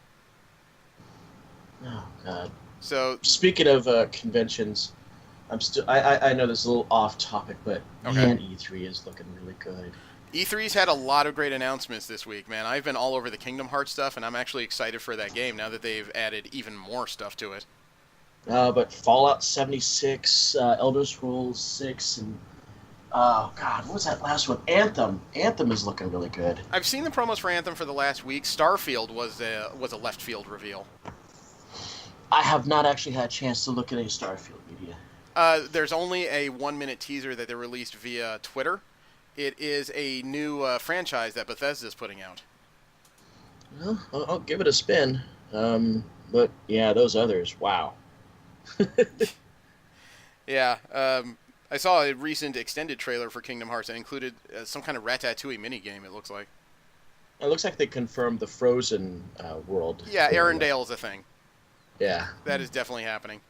Oh God. So speaking of conventions, I know this is a little off topic, but man, E3 is looking really good. E3's had a lot of great announcements this week, man. I've been all over the Kingdom Hearts stuff, and I'm actually excited for that game now that they've added even more stuff to it. But Fallout 76, Elder Scrolls 6, and oh God, what was that last one? Anthem. Anthem is looking really good. I've seen the promos for Anthem for the last week. Starfield was a left field reveal. I have not actually had a chance to look at any Starfield media. There's only a 1-minute teaser that they released via Twitter. It is a new franchise that Bethesda's putting out. Well, I'll give it a spin. But yeah, those others, wow. Yeah, I saw a recent extended trailer for Kingdom Hearts that included some kind of Ratatouille minigame, it looks like. It looks like they confirmed the Frozen world. Yeah, Arendelle is a thing. Yeah. That is definitely happening.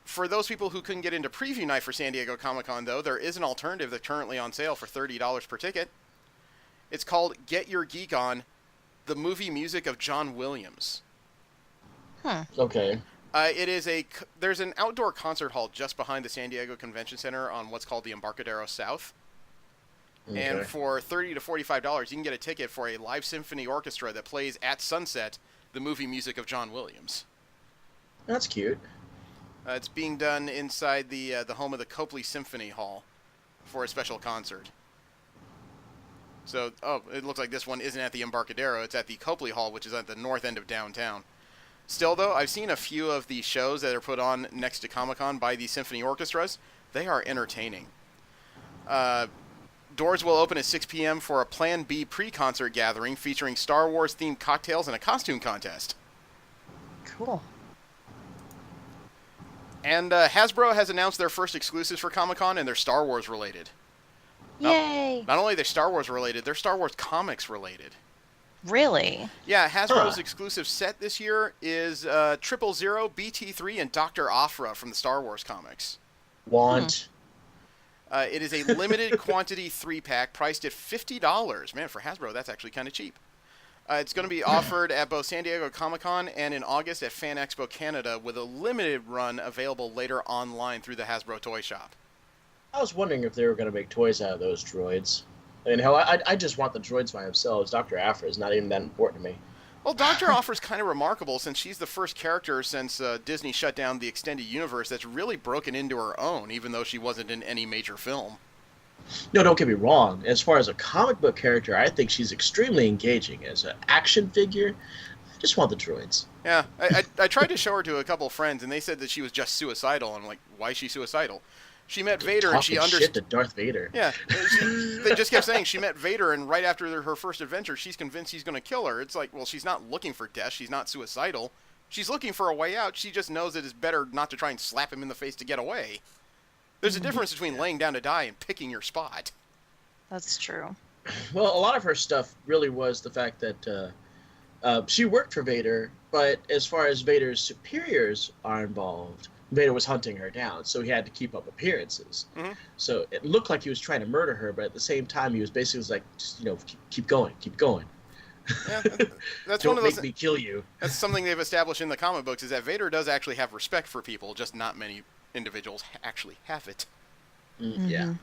For those people who couldn't get into preview night for San Diego Comic-Con, though, there is an alternative that's currently on sale for $30 per ticket. It's called Get Your Geek On, the movie music of John Williams. Okay. There's an outdoor concert hall just behind the San Diego Convention Center on what's called the Embarcadero South. Okay. And for $30 to $45, you can get a ticket for a live symphony orchestra that plays at sunset the movie music of John Williams. That's cute. It's being done inside the home of the Copley Symphony Hall for a special concert. So, it looks like this one isn't at the Embarcadero. It's at the Copley Hall, which is at the north end of downtown. Still, though, I've seen a few of the shows that are put on next to Comic-Con by the symphony orchestras. They are entertaining. Doors will open at 6 p.m. for a Plan B pre-concert gathering featuring Star Wars-themed cocktails and a costume contest. Cool. And Hasbro has announced their first exclusives for Comic-Con, and they're Star Wars related. Yay! Not only are they Star Wars related, they're Star Wars comics related. Really? Yeah, Hasbro's exclusive set this year is 000, BT3, and Dr. Aphra from the Star Wars comics. It is a limited quantity 3-pack priced at $50. Man, for Hasbro, that's actually kind of cheap. It's going to be offered at both San Diego Comic-Con and in August at Fan Expo Canada, with a limited run available later online through the Hasbro Toy Shop. I was wondering if they were going to make toys out of those droids. I mean, hell, I just want the droids by themselves. Dr. Aphra is not even that important to me. Well, Dr. Aphra is kind of remarkable since she's the first character since Disney shut down the extended universe that's really broken into her own, even though she wasn't in any major film. No, don't get me wrong. As far as a comic book character, I think she's extremely engaging. As an action figure, I just want the droids. Yeah, I tried to show her to a couple of friends, and they said that she was just suicidal. I'm like, why is she suicidal? She met Vader, and she understood. Shit to Darth Vader. Yeah, they just kept saying she met Vader, and right after her first adventure, she's convinced he's going to kill her. It's like, well, she's not looking for death. She's not suicidal. She's looking for a way out. She just knows that it's better not to try and slap him in the face to get away. There's a difference between laying down to die and picking your spot. That's true. Well, a lot of her stuff really was the fact that she worked for Vader, but as far as Vader's superiors are involved, Vader was hunting her down, so he had to keep up appearances. Mm-hmm. So it looked like he was trying to murder her, but at the same time, he was basically like, just, keep going. Yeah, that's Don't one of those. Make me kill you. That's something they've established in the comic books, is that Vader does actually have respect for people, just not many individuals actually have it. Yeah.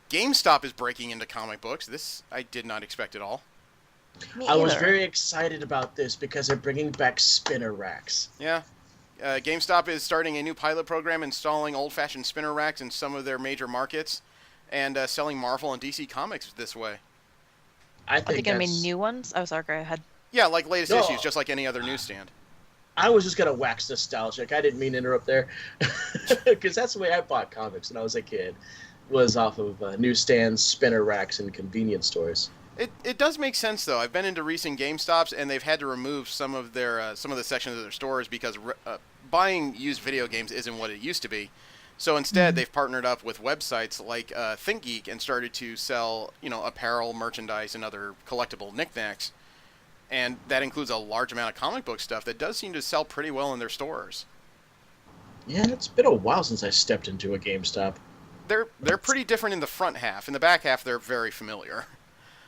GameStop is breaking into comic books. This I did not expect at all. I was very excited about this because they're bringing back spinner racks. Yeah. GameStop is starting a new pilot program installing old-fashioned spinner racks in some of their major markets and selling Marvel and DC comics this way. Are they going to be new ones? Oh, sorry, go ahead. Yeah, like latest issues, just like any other newsstand. I was just going to wax nostalgic. I didn't mean to interrupt there. Because that's the way I bought comics when I was a kid, was off of newsstands, spinner racks, and convenience stores. It does make sense, though. I've been into recent GameStops, and they've had to remove some of the sections of their stores because buying used video games isn't what it used to be. So instead, they've partnered up with websites like ThinkGeek and started to sell, apparel, merchandise, and other collectible knickknacks. And that includes a large amount of comic book stuff that does seem to sell pretty well in their stores. Yeah, it's been a while since I stepped into a GameStop. They're pretty different in the front half. In the back half, they're very familiar.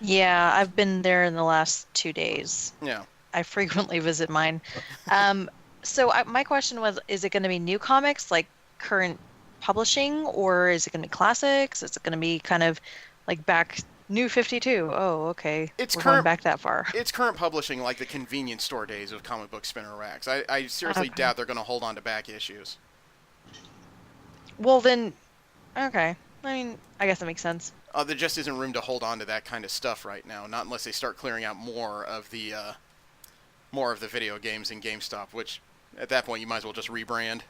Yeah, I've been there in the last 2 days. Yeah. I frequently visit mine. My question was, is it going to be new comics, like current publishing, or is it going to be classics? Is it going to be kind of like back New 52? Oh, okay. We're going back that far. It's current publishing, like the convenience store days of comic book spinner racks. I seriously doubt they're going to hold on to back issues. Well, then, okay. I mean, I guess that makes sense. There just isn't room to hold on to that kind of stuff right now, not unless they start clearing out more of the video games in GameStop, which at that point you might as well just rebrand.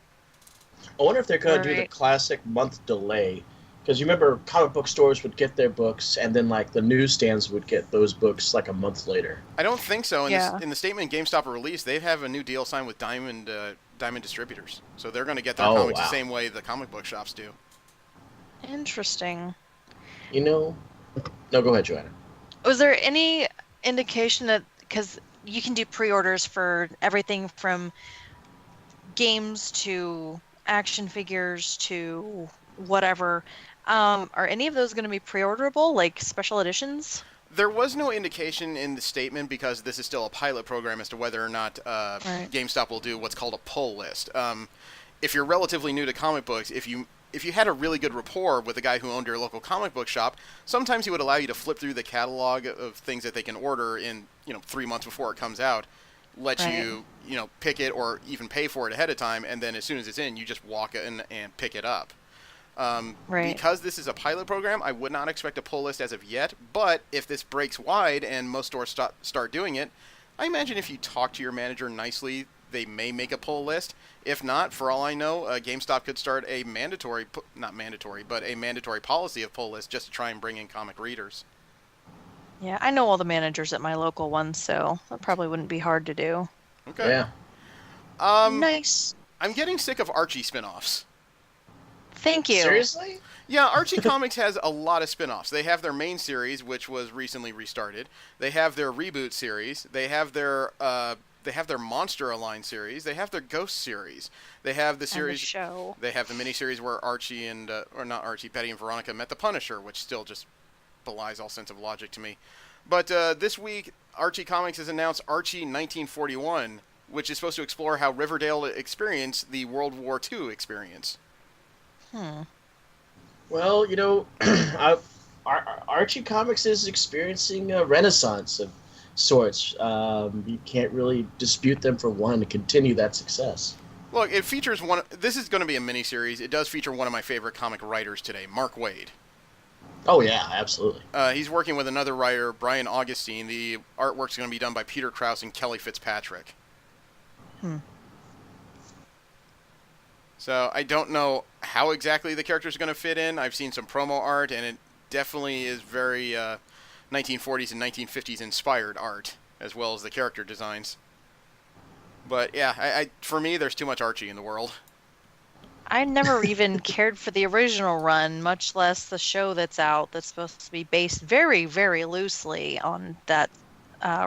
I wonder if they're going to do the classic month delay. Because you remember comic book stores would get their books, and then like the newsstands would get those books like a month later. I don't think so. In the statement GameStop released, they have a new deal signed with Diamond Distributors. So they're going to get their comics the same way the comic book shops do. Interesting. No, go ahead, Joanna. Was there any indication that, because you can do pre-orders for everything from games to action figures to whatever, are any of those going to be pre-orderable, like special editions? There was no indication in the statement, because this is still a pilot program, as to whether or not GameStop will do what's called a pull list. If you're relatively new to comic books, if you had a really good rapport with the guy who owned your local comic book shop, sometimes he would allow you to flip through the catalog of things that they can order in 3 months before it comes out, let you pick it or even pay for it ahead of time, and then as soon as it's in, you just walk in and pick it up. Because this is a pilot program, I would not expect a pull list as of yet, but if this breaks wide and most stores start doing it, I imagine if you talk to your manager nicely, they may make a pull list. If not, for all I know, GameStop could start a mandatory policy of pull lists just to try and bring in comic readers. Yeah, I know all the managers at my local one, so that probably wouldn't be hard to do. Okay. Yeah. Nice. I'm getting sick of Archie spin-offs. Thank you. Seriously? Yeah, Archie Comics has a lot of spin-offs. They have their main series, which was recently restarted. They have their reboot series. They have their Monster Align series. They have their Ghost series. They have the series. And the show. They have the miniseries where Archie and Betty and Veronica met the Punisher, which still just belies all sense of logic to me. But this week, Archie Comics has announced Archie 1941, which is supposed to explore how Riverdale experienced the World War II experience. Well, Archie Comics is experiencing a renaissance of sorts. You can't really dispute them for wanting to continue that success. Look, it features this is going to be a miniseries. It does feature one of my favorite comic writers today, Mark Waid. Oh, yeah, absolutely. He's working with another writer, Brian Augustine. The artwork's going to be done by Peter Krause and Kelly Fitzpatrick. So I don't know how exactly the characters are going to fit in. I've seen some promo art, and it definitely is very 1940s and 1950s inspired art, as well as the character designs. But yeah, for me, there's too much Archie in the world. I never even cared for the original run, much less the show that's out that's supposed to be based very, very loosely on that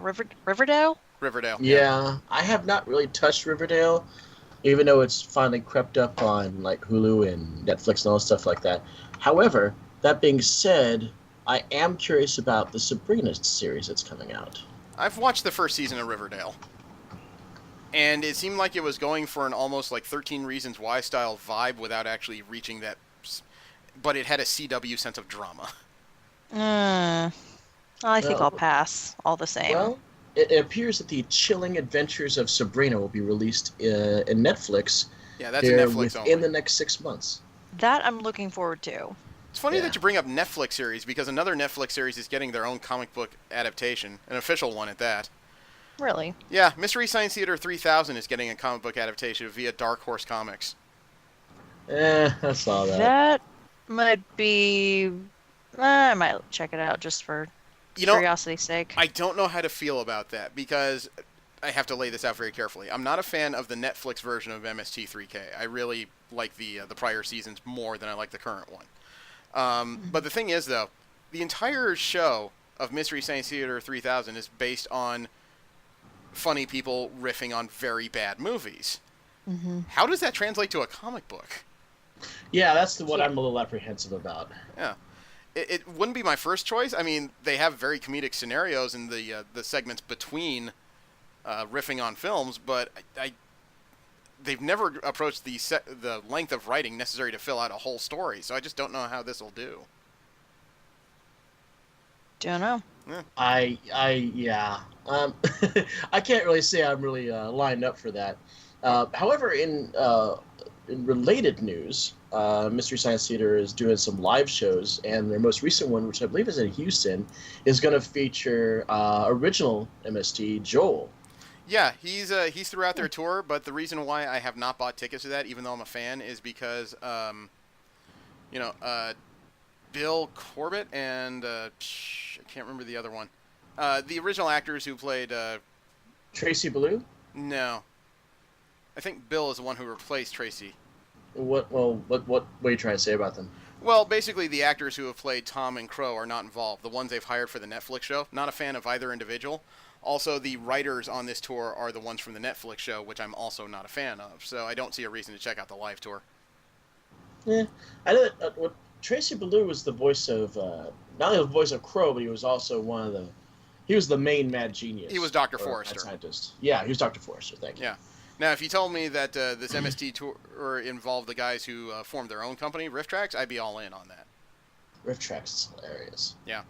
Riverdale? Riverdale. Yeah, I have not really touched Riverdale, even though it's finally crept up on like Hulu and Netflix and all stuff like that. However, that being said, I am curious about the Sabrina series that's coming out. I've watched the first season of Riverdale, and it seemed like it was going for an almost like 13 Reasons Why style vibe without actually reaching that, but it had a CW sense of drama. I think I'll pass all the same. Well, it appears that the chilling adventures of Sabrina will be released in Netflix. Yeah, that's a Netflix only. In the next 6 months. That I'm looking forward to. It's funny that you bring up Netflix series, because another Netflix series is getting their own comic book adaptation, an official one at that. Really? Yeah, Mystery Science Theater 3000 is getting a comic book adaptation via Dark Horse Comics. I saw that. That might be... I might check it out just for curiosity's sake. I don't know how to feel about that, because I have to lay this out very carefully. I'm not a fan of the Netflix version of MST3K. I really like the prior seasons more than I like the current one. But the thing is, though, the entire show of Mystery Science Theater 3000 is based on funny people riffing on very bad movies. Mm-hmm. How does that translate to a comic book? Yeah, that's what I'm a little apprehensive about. Yeah. It wouldn't be my first choice. I mean, they have very comedic scenarios in the segments between riffing on films, but they've never approached the length of writing necessary to fill out a whole story, so I just don't know how this will do. Don't know. Yeah. I can't really say I'm really lined up for that. However, in related news, Mystery Science Theater is doing some live shows, and their most recent one, which I believe is in Houston, is going to feature original MST Joel. Yeah, he's throughout their tour, but the reason why I have not bought tickets to that, even though I'm a fan, is because Bill Corbett and I can't remember the other one, the original actors who played Tracy Ballou? No, I think Bill is the one who replaced Tracy. What are you trying to say about them? Well, basically, the actors who have played Tom and Crow are not involved. The ones they've hired for the Netflix show. Not a fan of either individual. Also, the writers on this tour are the ones from the Netflix show, which I'm also not a fan of. So I don't see a reason to check out the live tour. Yeah, I know that Tracy Ballou was the voice of not only the voice of Crow, but he was also he was the main mad genius. He was Dr. Forrester. Scientist. Yeah, he was Dr. Forrester. Thank you. Yeah. Now, if you told me that this MST tour involved the guys who formed their own company, Riff Tracks, I'd be all in on that. Riff Tracks is hilarious. Yeah.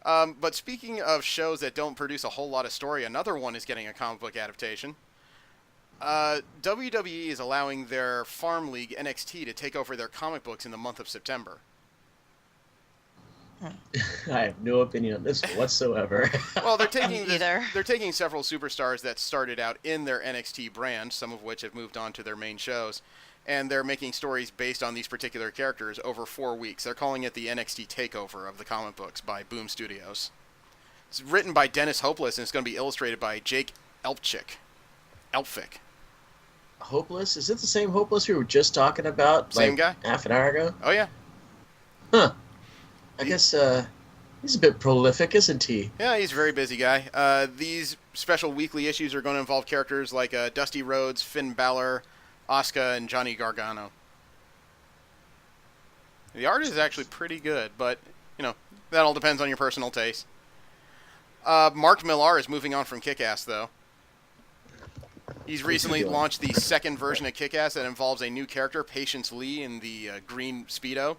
But speaking of shows that don't produce a whole lot of story, another one is getting a comic book adaptation. WWE is allowing their farm league, NXT, to take over their comic books in the month of September. I have no opinion on this whatsoever. Well, they're taking several superstars that started out in their NXT brand, some of which have moved on to their main shows, and they're making stories based on these particular characters over 4 weeks. They're calling it the NXT Takeover of the comic books by Boom Studios. It's written by Dennis Hopeless, and it's going to be illustrated by Jake Elphick. Hopeless? Is it the same Hopeless we were just talking about? Same guy? Half an hour ago? Oh, yeah. Huh. I guess he's a bit prolific, isn't he? Yeah, he's a very busy guy. These special weekly issues are going to involve characters like Dusty Rhodes, Finn Balor, Asuka, and Johnny Gargano. The art is actually pretty good, but, that all depends on your personal taste. Mark Millar is moving on from Kick-Ass, though. He's recently launched the second version of Kick-Ass that involves a new character, Patience Lee, in the green Speedo.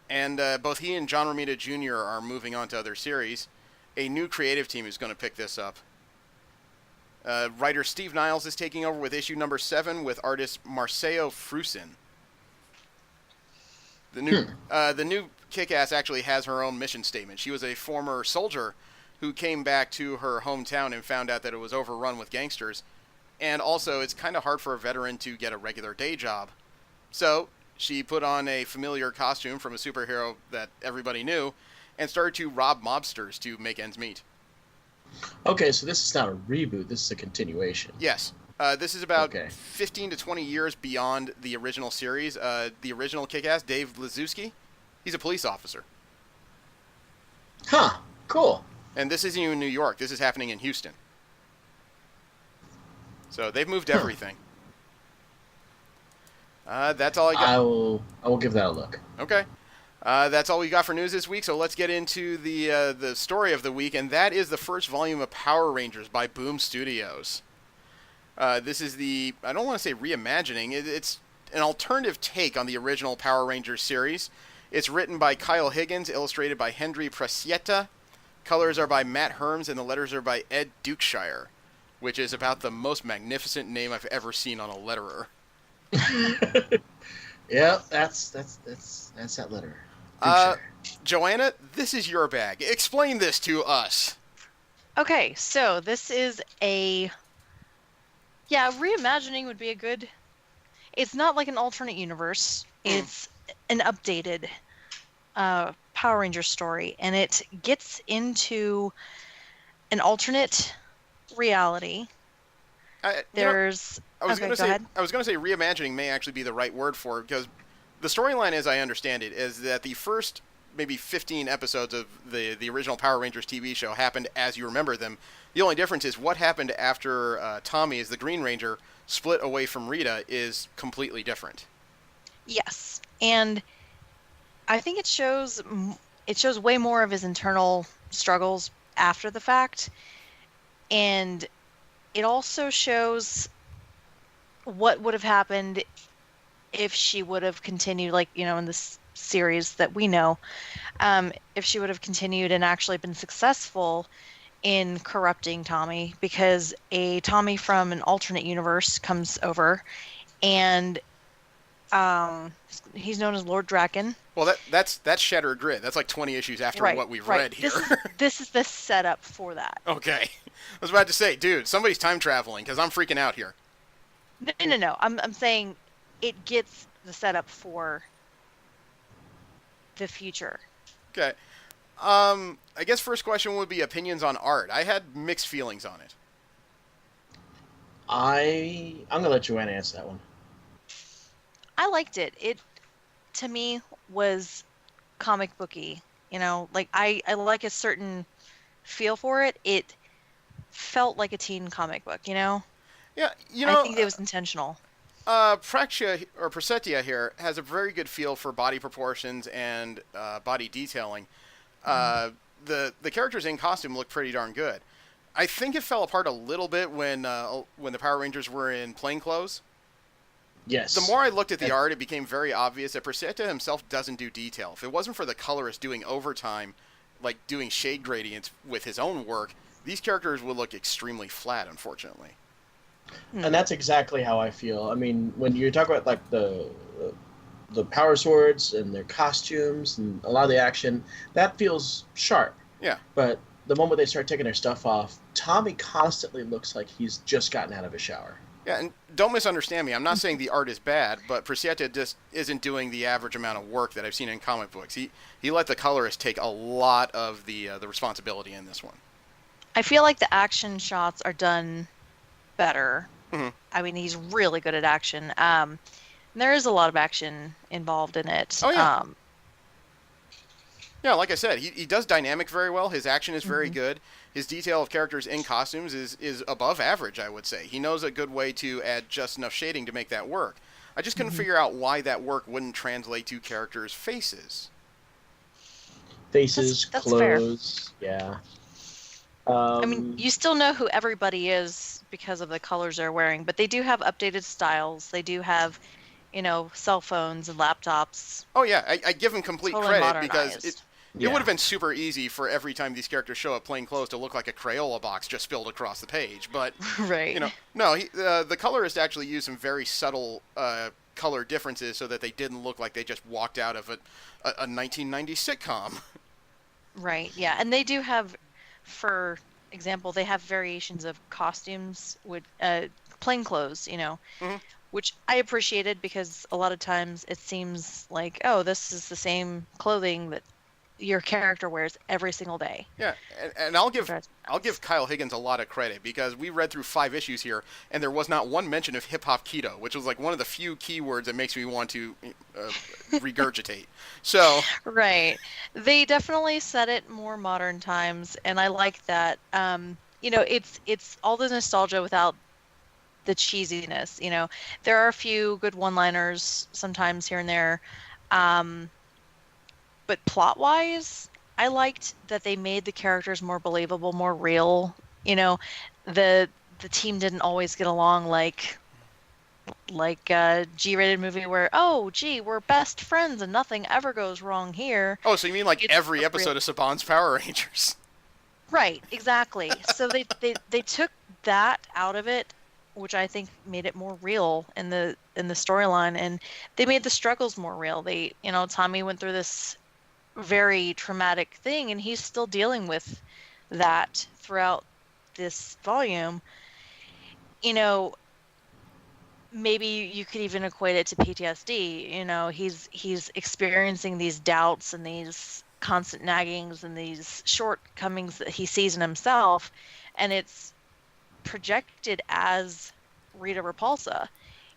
And both he and John Romita Jr. are moving on to other series. A new creative team is going to pick this up. Writer Steve Niles is taking over with issue number 7 with artist Marcelo Frusin. The new Kick-Ass actually has her own mission statement. She was a former soldier who came back to her hometown and found out that it was overrun with gangsters. And also, it's kind of hard for a veteran to get a regular day job. So she put on a familiar costume from a superhero that everybody knew and started to rob mobsters to make ends meet. Okay, so this is not a reboot. This is a continuation. Yes. This is about 15 to 20 years beyond the original series. The original Kick-Ass, Dave Lazuski, he's a police officer. Huh. Cool. And this isn't even in New York. This is happening in Houston. So they've moved everything. That's all I got. I will give that a look. Okay. That's all we got for news this week, so let's get into the story of the week, and that is the first volume of Power Rangers by Boom Studios. This is I don't want to say reimagining, it's an alternative take on the original Power Rangers series. It's written by Kyle Higgins, illustrated by Hendry Presietta. Colors are by Matt Herms, and the letters are by Ed Dukeshire, which is about the most magnificent name I've ever seen on a letterer. Yeah, that's that letter. Joanna, this is your bag. Explain this to us. Okay, so this is reimagining would be a good. It's not like an alternate universe. It's an updated Power Ranger story, and it gets into an alternate reality There's I was okay, going to go say ahead. I was going to say reimagining may actually be the right word for it, because the storyline, as I understand it, is that the first maybe 15 episodes of the original Power Rangers TV show happened as you remember them. The only difference is what happened after Tommy, as the Green Ranger, split away from Rita is completely different. Yes, and I think it shows way more of his internal struggles after the fact, and it also shows what would have happened if she would have continued, like, in this series that we know, if she would have continued and actually been successful in corrupting Tommy, because a Tommy from an alternate universe comes over, and he's known as Lord Draken. Well, that's Shattered Grid. That's like 20 issues after what we've read here. This is the setup for that. Okay. I was about to say, dude, somebody's time traveling, because I'm freaking out here. No. I'm saying it gets the setup for the future. Okay. I guess first question would be opinions on art. I had mixed feelings on it. I'm gonna let Joanna answer that one. I liked it. It, to me, was comic booky. Like I like a certain feel for it. It felt like a teen comic book. Yeah, I think it was intentional. Prasetya here has a very good feel for body proportions and body detailing. The characters in costume look pretty darn good. I think it fell apart a little bit when the Power Rangers were in plain clothes. Yes. The more I looked at the art, it became very obvious that Prasetya himself doesn't do detail. If it wasn't for the colorist doing overtime, like doing shade gradients with his own work, these characters would look extremely flat, unfortunately. And that's exactly how I feel. I mean, when you talk about like the power swords and their costumes and a lot of the action, that feels sharp. Yeah. But the moment they start taking their stuff off, Tommy constantly looks like he's just gotten out of a shower. Yeah, and don't misunderstand me. I'm not saying the art is bad, but Prasetya just isn't doing the average amount of work that I've seen in comic books. He let the colorist take a lot of the responsibility in this one. I feel like the action shots are done better. Mm-hmm. I mean, he's really good at action. There is a lot of action involved in it. Oh, yeah. Yeah, like I said, he does dynamic very well. His action is very good. His detail of characters in costumes is above average, I would say. He knows a good way to add just enough shading to make that work. I just couldn't figure out why that work wouldn't translate to characters' faces. Faces, that's clothes, fair. Yeah. I mean, you still know who everybody is because of the colors they're wearing, but they do have updated styles. They do have, cell phones and laptops. Oh, yeah, I give him complete Totally credit because modernized. it would have been super easy for every time these characters show up plain clothes to look like a Crayola box just spilled across the page. But, Right. No, the colorist actually used some very subtle color differences so that they didn't look like they just walked out of a 1990 sitcom. Right, yeah. And they do have, for example, they have variations of costumes with plain clothes, which I appreciated because a lot of times it seems like, oh, this is the same clothing that your character wears every single day. Yeah, and I'll give Kyle Higgins a lot of credit because we read through 5 issues here, and there was not one mention of hip hop keto, which was like one of the few keywords that makes me want to regurgitate. So Right, they definitely set it more modern times, and I like that. It's all the nostalgia without the cheesiness. There are a few good one-liners sometimes here and there. But plot-wise, I liked that they made the characters more believable, more real. The team didn't always get along like a G-rated movie where, oh, gee, we're best friends and nothing ever goes wrong here. Oh, so you mean like It's every episode of Saban's Power Rangers? Right, exactly. So they took that out of it, which I think made it more real in the storyline, and they made the struggles more real. Tommy went through this very traumatic thing, and he's still dealing with that throughout this volume. Maybe you could even equate it to PTSD. He's experiencing these doubts and these constant naggings and these shortcomings that he sees in himself, and it's projected as Rita Repulsa.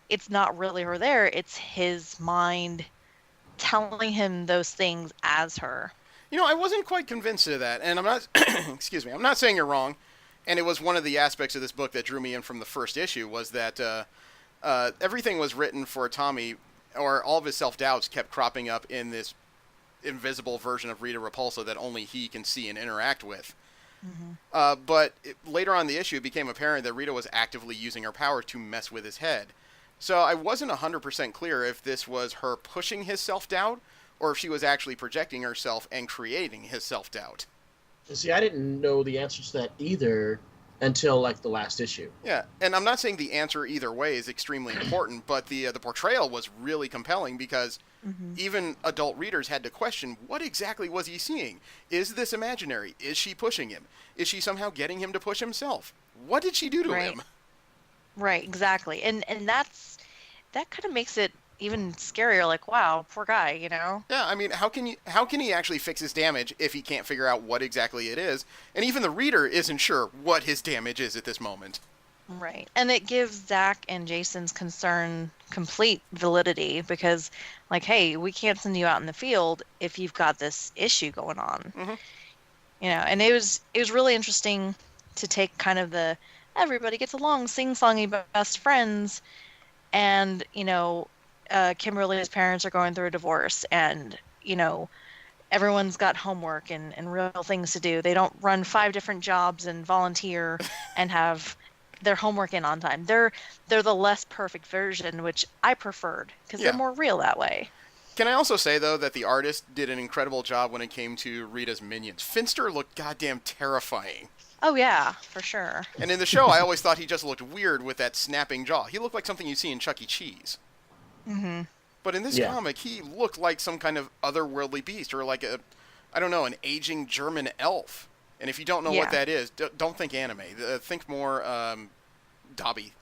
It's not really her there. It's his mind telling him those things as her. I wasn't quite convinced of that, and I'm not. Excuse me. I'm not saying you're wrong, and it was one of the aspects of this book that drew me in from the first issue was that everything was written for Tommy, or all of his self doubts kept cropping up in this invisible version of Rita Repulsa that only he can see and interact with. But later on in the issue, it became apparent that Rita was actively using her power to mess with his head. So I wasn't 100% clear if this was her pushing his self-doubt or if she was actually projecting herself and creating his self-doubt. See, I didn't know the answers to that either until like the last issue. Yeah, and I'm not saying the answer either way is extremely important, but the portrayal was really compelling because even adult readers had to question, what exactly was he seeing? Is this imaginary? Is she pushing him? Is she somehow getting him to push himself? What did she do to him? Right, exactly. And that kind of makes it even scarier, like, wow, poor guy, Yeah, I mean, how can he actually fix his damage if he can't figure out what exactly it is? And even the reader isn't sure what his damage is at this moment. Right. And it gives Zach and Jason's concern complete validity because, like, hey, we can't send you out in the field if you've got this issue going on. And it was really interesting to take kind of the everybody gets along, sing-songy best friends, and, Kimberly's parents are going through a divorce, and, everyone's got homework and real things to do. They don't run 5 different jobs and volunteer and have their homework in on time. They're the less perfect version, which I preferred because they're more real that way. Can I also say, though, that the artist did an incredible job when it came to Rita's minions. Finster looked goddamn terrifying. Oh, yeah, for sure. And in the show, I always thought he just looked weird with that snapping jaw. He looked like something you see in Chuck E. Cheese. But in this comic, he looked like some kind of otherworldly beast, or like an aging German elf. And if you don't know what that is, don't think anime. Think more Dobby.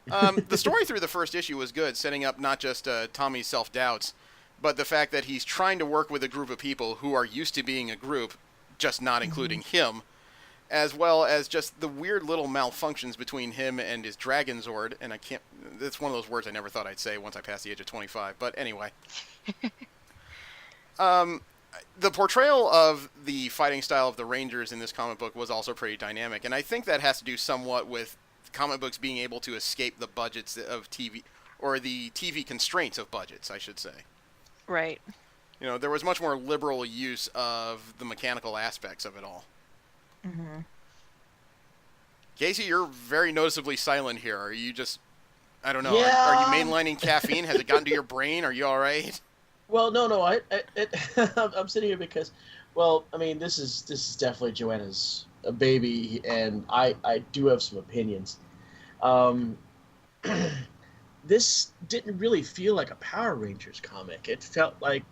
The story through the first issue was good, setting up not just Tommy's self-doubts, but the fact that he's trying to work with a group of people who are used to being a group, just not including him, as well as just the weird little malfunctions between him and his Dragon Zord, and it's one of those words I never thought I'd say once I passed the age of 25, but anyway. The portrayal of the fighting style of the Rangers in this comic book was also pretty dynamic, and I think that has to do somewhat with comic books being able to escape the budgets of TV, or the TV constraints of budgets, I should say. Right. There was much more liberal use of the mechanical aspects of it all. Casey, you're very noticeably silent here. Are you just, I don't know, are you mainlining caffeine? Has it gotten to your brain? Are you all right? Well, no, I'm sitting here because, well, I mean, this is definitely Joanna's baby, and I do have some opinions. This didn't really feel like a Power Rangers comic. It felt like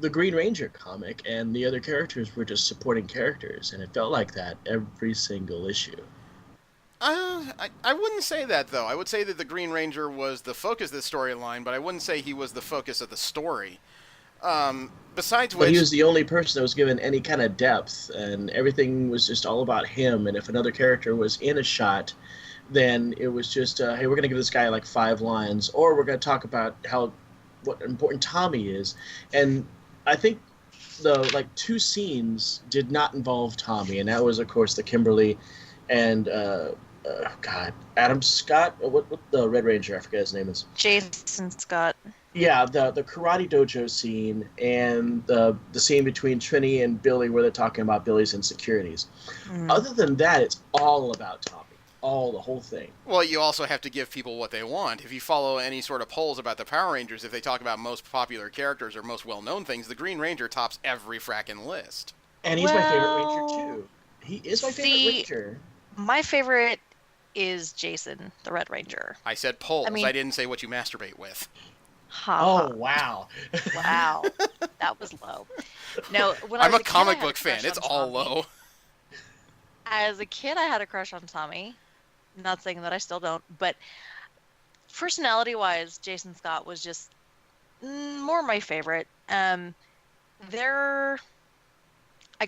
the Green Ranger comic, and the other characters were just supporting characters, and it felt like that every single issue. I wouldn't say that, though. I would say that the Green Ranger was the focus of the storyline, but I wouldn't say he was the focus of the story. Besides which... But he was the only person that was given any kind of depth, and everything was just all about him, and if another character was in a shot, then it was just, hey, we're going to give this guy like 5 lines, or we're going to talk about what important Tommy is. And I think the 2 scenes did not involve Tommy, and that was, of course, the Kimberly and Adam Scott. What the Red Ranger? I forget his name is. Jason Scott. Yeah, the karate dojo scene and the scene between Trini and Billy where they're talking about Billy's insecurities. Other than that, it's all about Tommy. The whole thing. Well, you also have to give people what they want. If you follow any sort of polls about the Power Rangers, if they talk about most popular characters or most well-known things, the Green Ranger tops every frackin' list. And he's my favorite Ranger, too. He is my favorite Ranger. My favorite is Jason, the Red Ranger. I said polls. I didn't say what you masturbate with. Oh, wow. Wow. That was low. No, when I'm a comic book fan. It's all low. As a kid, I had a crush on Tommy. Not saying that I still don't, but personality-wise, Jason Scott was just more my favorite. I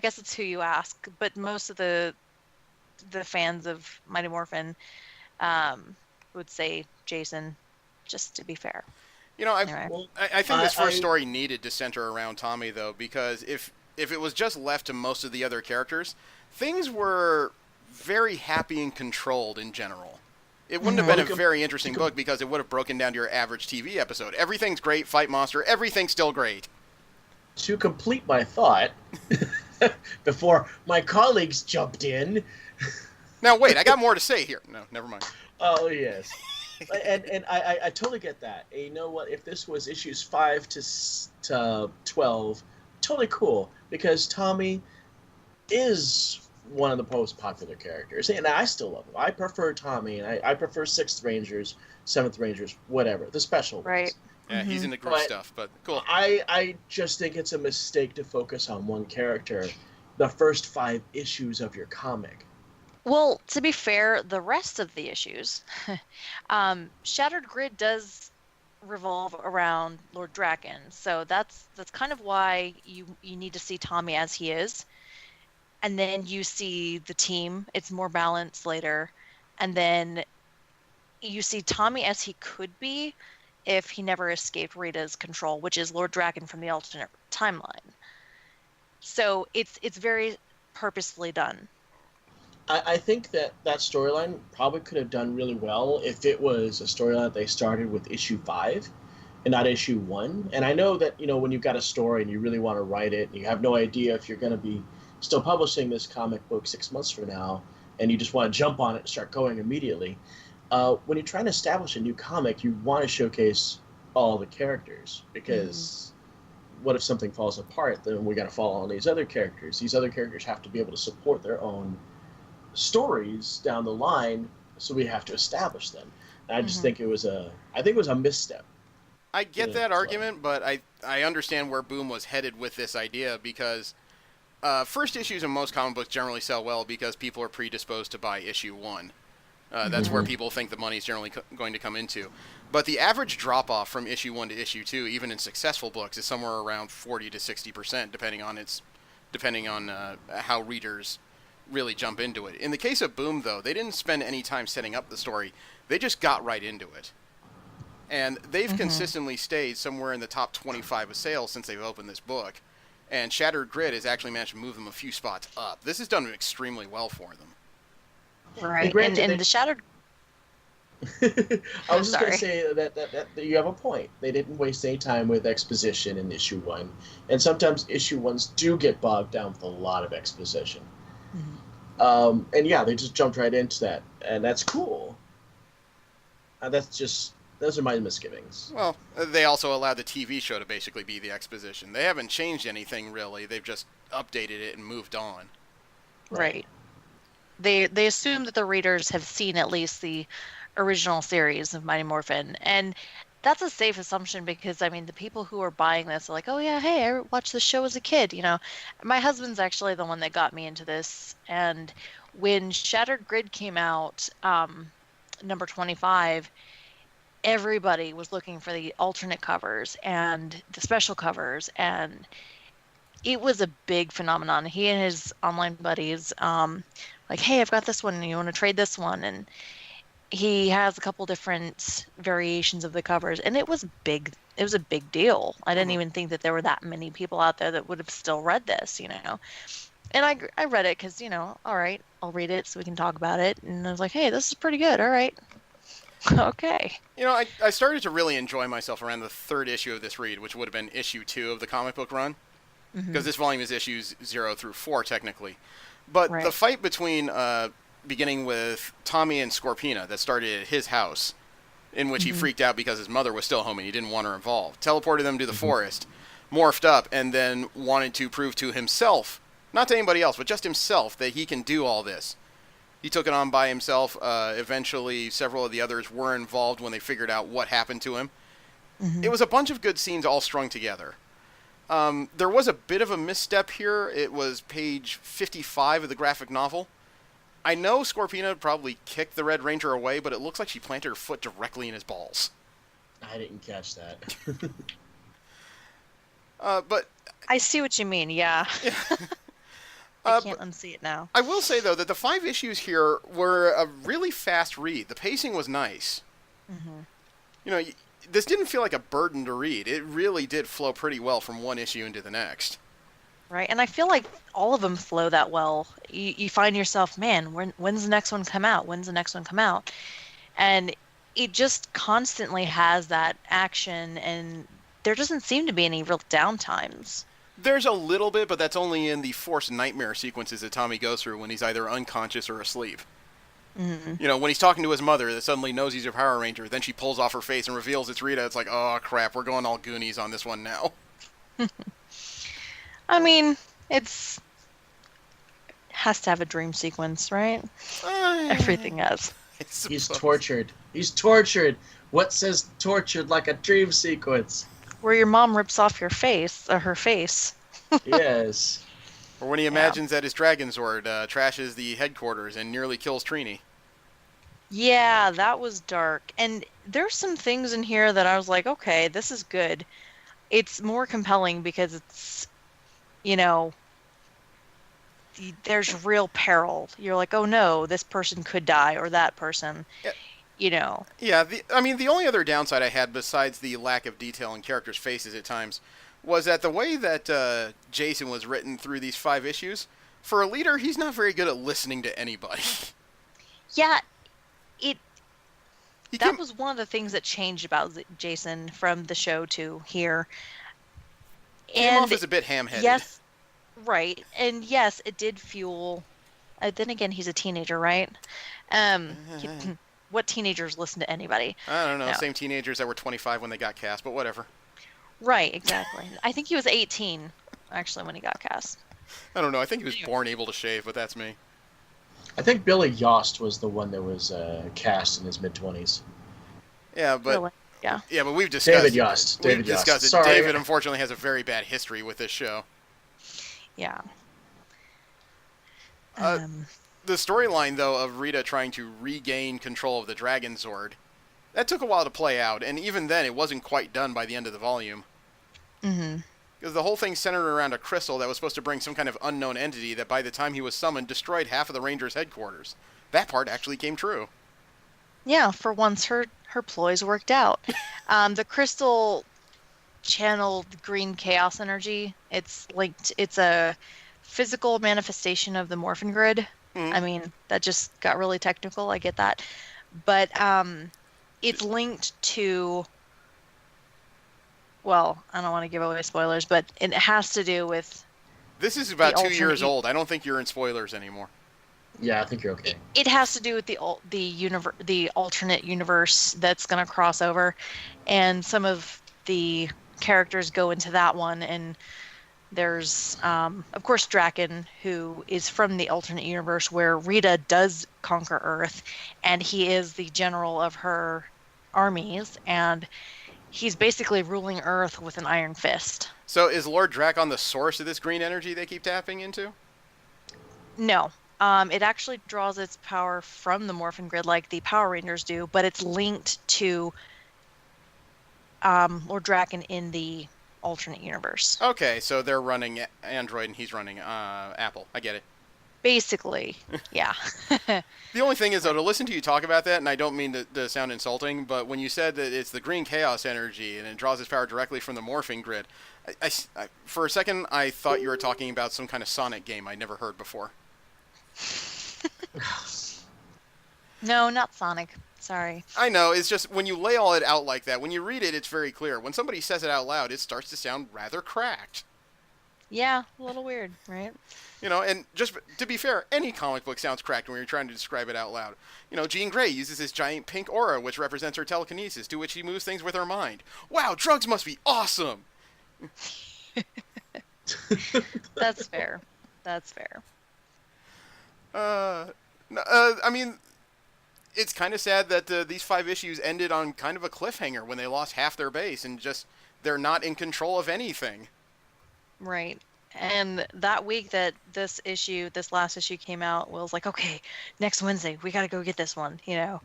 guess it's who you ask, but most of the fans of Mighty Morphin would say Jason, just to be fair. You know, Anyway. I think this first story needed to center around Tommy, though, because if it was just left to most of the other characters, things were very happy and controlled in general. It wouldn't have been a very interesting book because it would have broken down to your average TV episode. Everything's great, fight monster, everything's still great. To complete my thought, before my colleagues jumped in. Now, wait, I got more to say here. No, never mind. Oh, yes. And I totally get that. And you know what? If this was issues 5 to 12, totally cool. Because Tommy is one of the most popular characters. And I still love him. I prefer Tommy. And I prefer 6th Rangers, 7th Rangers, whatever. The special ones. Right. Yeah, he's into group stuff, but cool. I just think it's a mistake to focus on one character the first 5 issues of your comic. Well, to be fair, the rest of the issues, Shattered Grid does revolve around Lord Draken, so that's kind of why you need to see Tommy as he is, and then you see the team. It's more balanced later, and then you see Tommy as he could be if he never escaped Rita's control, which is Lord Draken from the alternate timeline. So it's very purposefully done. I think that storyline probably could have done really well if it was a storyline that they started with issue 5 and not issue 1. And I know that, when you've got a story and you really want to write it and you have no idea if you're going to be still publishing this comic book 6 months from now and you just want to jump on it and start going immediately. When you're trying to establish a new comic, you want to showcase all the characters because what if something falls apart? Then we got to follow on these other characters. These other characters have to be able to support their own stories down the line, so we have to establish them. And I just think it was a misstep. I get that argument, but I understand where Boom was headed with this idea because first issues in most comic books generally sell well because people are predisposed to buy issue 1. That's where people think the money's generally going to come into. But the average drop-off from issue 1 to issue 2, even in successful books, is somewhere around 40 to 60%, depending on how readers really jump into it. In the case of Boom, though, they didn't spend any time setting up the story. They just got right into it. And they've consistently stayed somewhere in the top 25 of sales since they've opened this book. And Shattered Grid has actually managed to move them a few spots up. This has done extremely well for them. Right. And the Shattered... I was just going to say that you have a point. They didn't waste any time with exposition in issue 1. And sometimes issue 1s do get bogged down with a lot of exposition. And yeah, they just jumped right into that, and that's cool. Those are my misgivings. Well, they also allowed the TV show to basically be the exposition. They haven't changed anything really. They've just updated it and moved on. Right. They assume that the readers have seen at least the original series of Mighty Morphin, and that's a safe assumption because, the people who are buying this are like, oh yeah, hey, I watched the show as a kid, My husband's actually the one that got me into this, and when Shattered Grid came out, number 25, everybody was looking for the alternate covers and the special covers, and it was a big phenomenon. He and his online buddies, like, hey, I've got this one, you want to trade this one? And he has a couple different variations of the covers, and it was big. It was a big deal. I didn't even think that there were that many people out there that would have still read this, And I read it because, all right, I'll read it so we can talk about it. And I was like, hey, this is pretty good. All right. Okay. I started to really enjoy myself around the 3rd issue of this read, which would have been issue 2 of the comic book run. Because this volume is issues 0 through 4, technically. But the fight between... beginning with Tommy and Scorpina that started at his house, in which he freaked out because his mother was still home and he didn't want her involved, teleported them to the forest, morphed up, and then wanted to prove to himself, not to anybody else, but just himself, that he can do all this. He took it on by himself. Eventually, several of the others were involved when they figured out what happened to him. It was a bunch of good scenes all strung together. There was a bit of a misstep here. It was page 55 of the graphic novel. I know Scorpina probably kicked the Red Ranger away, but it looks like she planted her foot directly in his balls. I didn't catch that. But I see what you mean, yeah. I Uh, can't unsee it now. I will say, though, that the 5 issues here were a really fast read. The pacing was nice. Hmm. You know, this didn't feel like a burden to read. It really did flow pretty well from one issue into the next. Right, and I feel like all of them flow that well. You find yourself, man, when's the next one come out? When's the next one come out? And it just constantly has that action, and there doesn't seem to be any real downtimes. There's a little bit, but that's only in the forced nightmare sequences that Tommy goes through when he's either unconscious or asleep. Hmm. You know, when he's talking to his mother that suddenly knows he's a Power Ranger, then she pulls off her face and reveals it's Rita. It's like, oh, crap, we're going all Goonies on this one now. I mean, has to have a dream sequence, right? Everything has. He's tortured. He's tortured. What says tortured like a dream sequence? Where your mom rips off your face, or her face. Yes. Or when he imagines that his Dragon Zord trashes the headquarters and nearly kills Trini. Yeah, that was dark. And there's some things in here that I was like, okay, this is good. It's more compelling because it's, you know, there's real peril. You're like, oh no, this person could die, or that person, you know. Yeah, the only other downside I had besides the lack of detail in characters' faces at times was that the way that Jason was written through these 5 issues, for a leader, he's not very good at listening to anybody. Yeah, that was one of the things that changed about Jason from the show to here. Came off as a bit ham-headed. Yes, right. And yes, it did fuel... then again, he's a teenager, right? What teenagers listen to anybody? I don't know. No. Same teenagers that were 25 when they got cast, but whatever. Right, exactly. I think he was 18, actually, when he got cast. I don't know. I think he was born able to shave, but that's me. I think Billy Yost was the one that was cast in his mid-20s. Yeah, but... Really? Yeah. Yeah, but we've discussed... David Yost. We've discussed it. Sorry. David, unfortunately, has a very bad history with this show. Yeah. The storyline, though, of Rita trying to regain control of the Dragon Zord, that took a while to play out, and even then, it wasn't quite done by the end of the volume. Mm-hmm. Because the whole thing centered around a crystal that was supposed to bring some kind of unknown entity that by the time he was summoned destroyed half of the Rangers' headquarters. That part actually came true. Yeah, for once her ploys worked out. The crystal channeled green chaos energy. It's a physical manifestation of the Morphin grid. Mm-hmm. I mean, that just got really technical, I get that. But it's linked to... Well, I don't want to give away spoilers, but it has to do with... This is about 2 years old. I don't think you're in spoilers anymore. Yeah, I think you're okay. It has to do with the alternate universe that's going to cross over, and some of the characters go into that one, and there's, of course, Draken, who is from the alternate universe where Rita does conquer Earth, and he is the general of her armies, and he's basically ruling Earth with an iron fist. So is Lord Drakon the source of this green energy they keep tapping into? No. It actually draws its power from the Morphin grid like the Power Rangers do, but it's linked to Lord Draken in the alternate universe. Okay, so they're running Android and he's running Apple. I get it. Basically, yeah. The only thing is, though, to listen to you talk about that, and I don't mean to sound insulting, but when you said that it's the green chaos energy and it draws its power directly from the Morphin grid, I, for a second I thought you were talking about some kind of Sonic game I'd never heard before. No, not Sonic. Sorry. I know, it's just when you lay all it out like that, when you read it, it's very clear. When somebody says it out loud, it starts to sound rather cracked. Yeah, a little weird, right? You know, and just to be fair, any comic book sounds cracked when you're trying to describe it out loud. You know, Jean Grey uses this giant pink aura, which represents her telekinesis, to which she moves things with her mind. Wow, drugs must be awesome! That's fair. That's fair. I mean, it's kind of sad that these 5 issues ended on kind of a cliffhanger when they lost half their base and just, they're not in control of anything. Right. And that week that this last issue came out, Will's like, okay, next Wednesday, we got to go get this one, you know?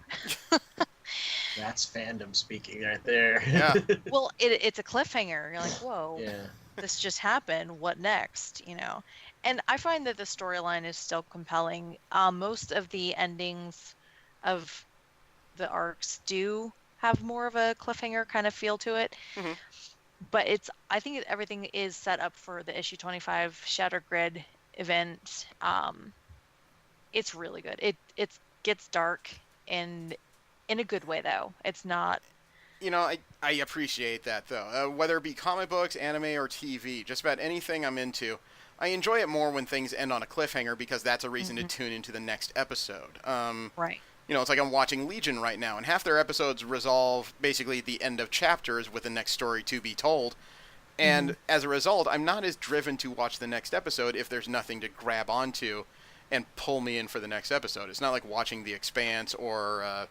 That's fandom speaking right there. Yeah. Well, it's a cliffhanger. You're like, whoa, Yeah. this just happened. What next, you know? And I find that the storyline is still compelling. Most of the endings of the arcs do have more of a cliffhanger kind of feel to it. Mm-hmm. But I think everything is set up for the issue 25 Shattered Grid event. It's really good. It gets dark and in a good way though. It's not. I appreciate that, though. Whether it be comic books, anime, or TV, just about anything I'm into, I enjoy it more when things end on a cliffhanger because that's a reason to tune into the next episode. Right. It's like I'm watching Legion right now, and half their episodes resolve basically the end of chapters with the next story to be told. And as a result, I'm not as driven to watch the next episode if there's nothing to grab onto and pull me in for the next episode. It's not like watching The Expanse or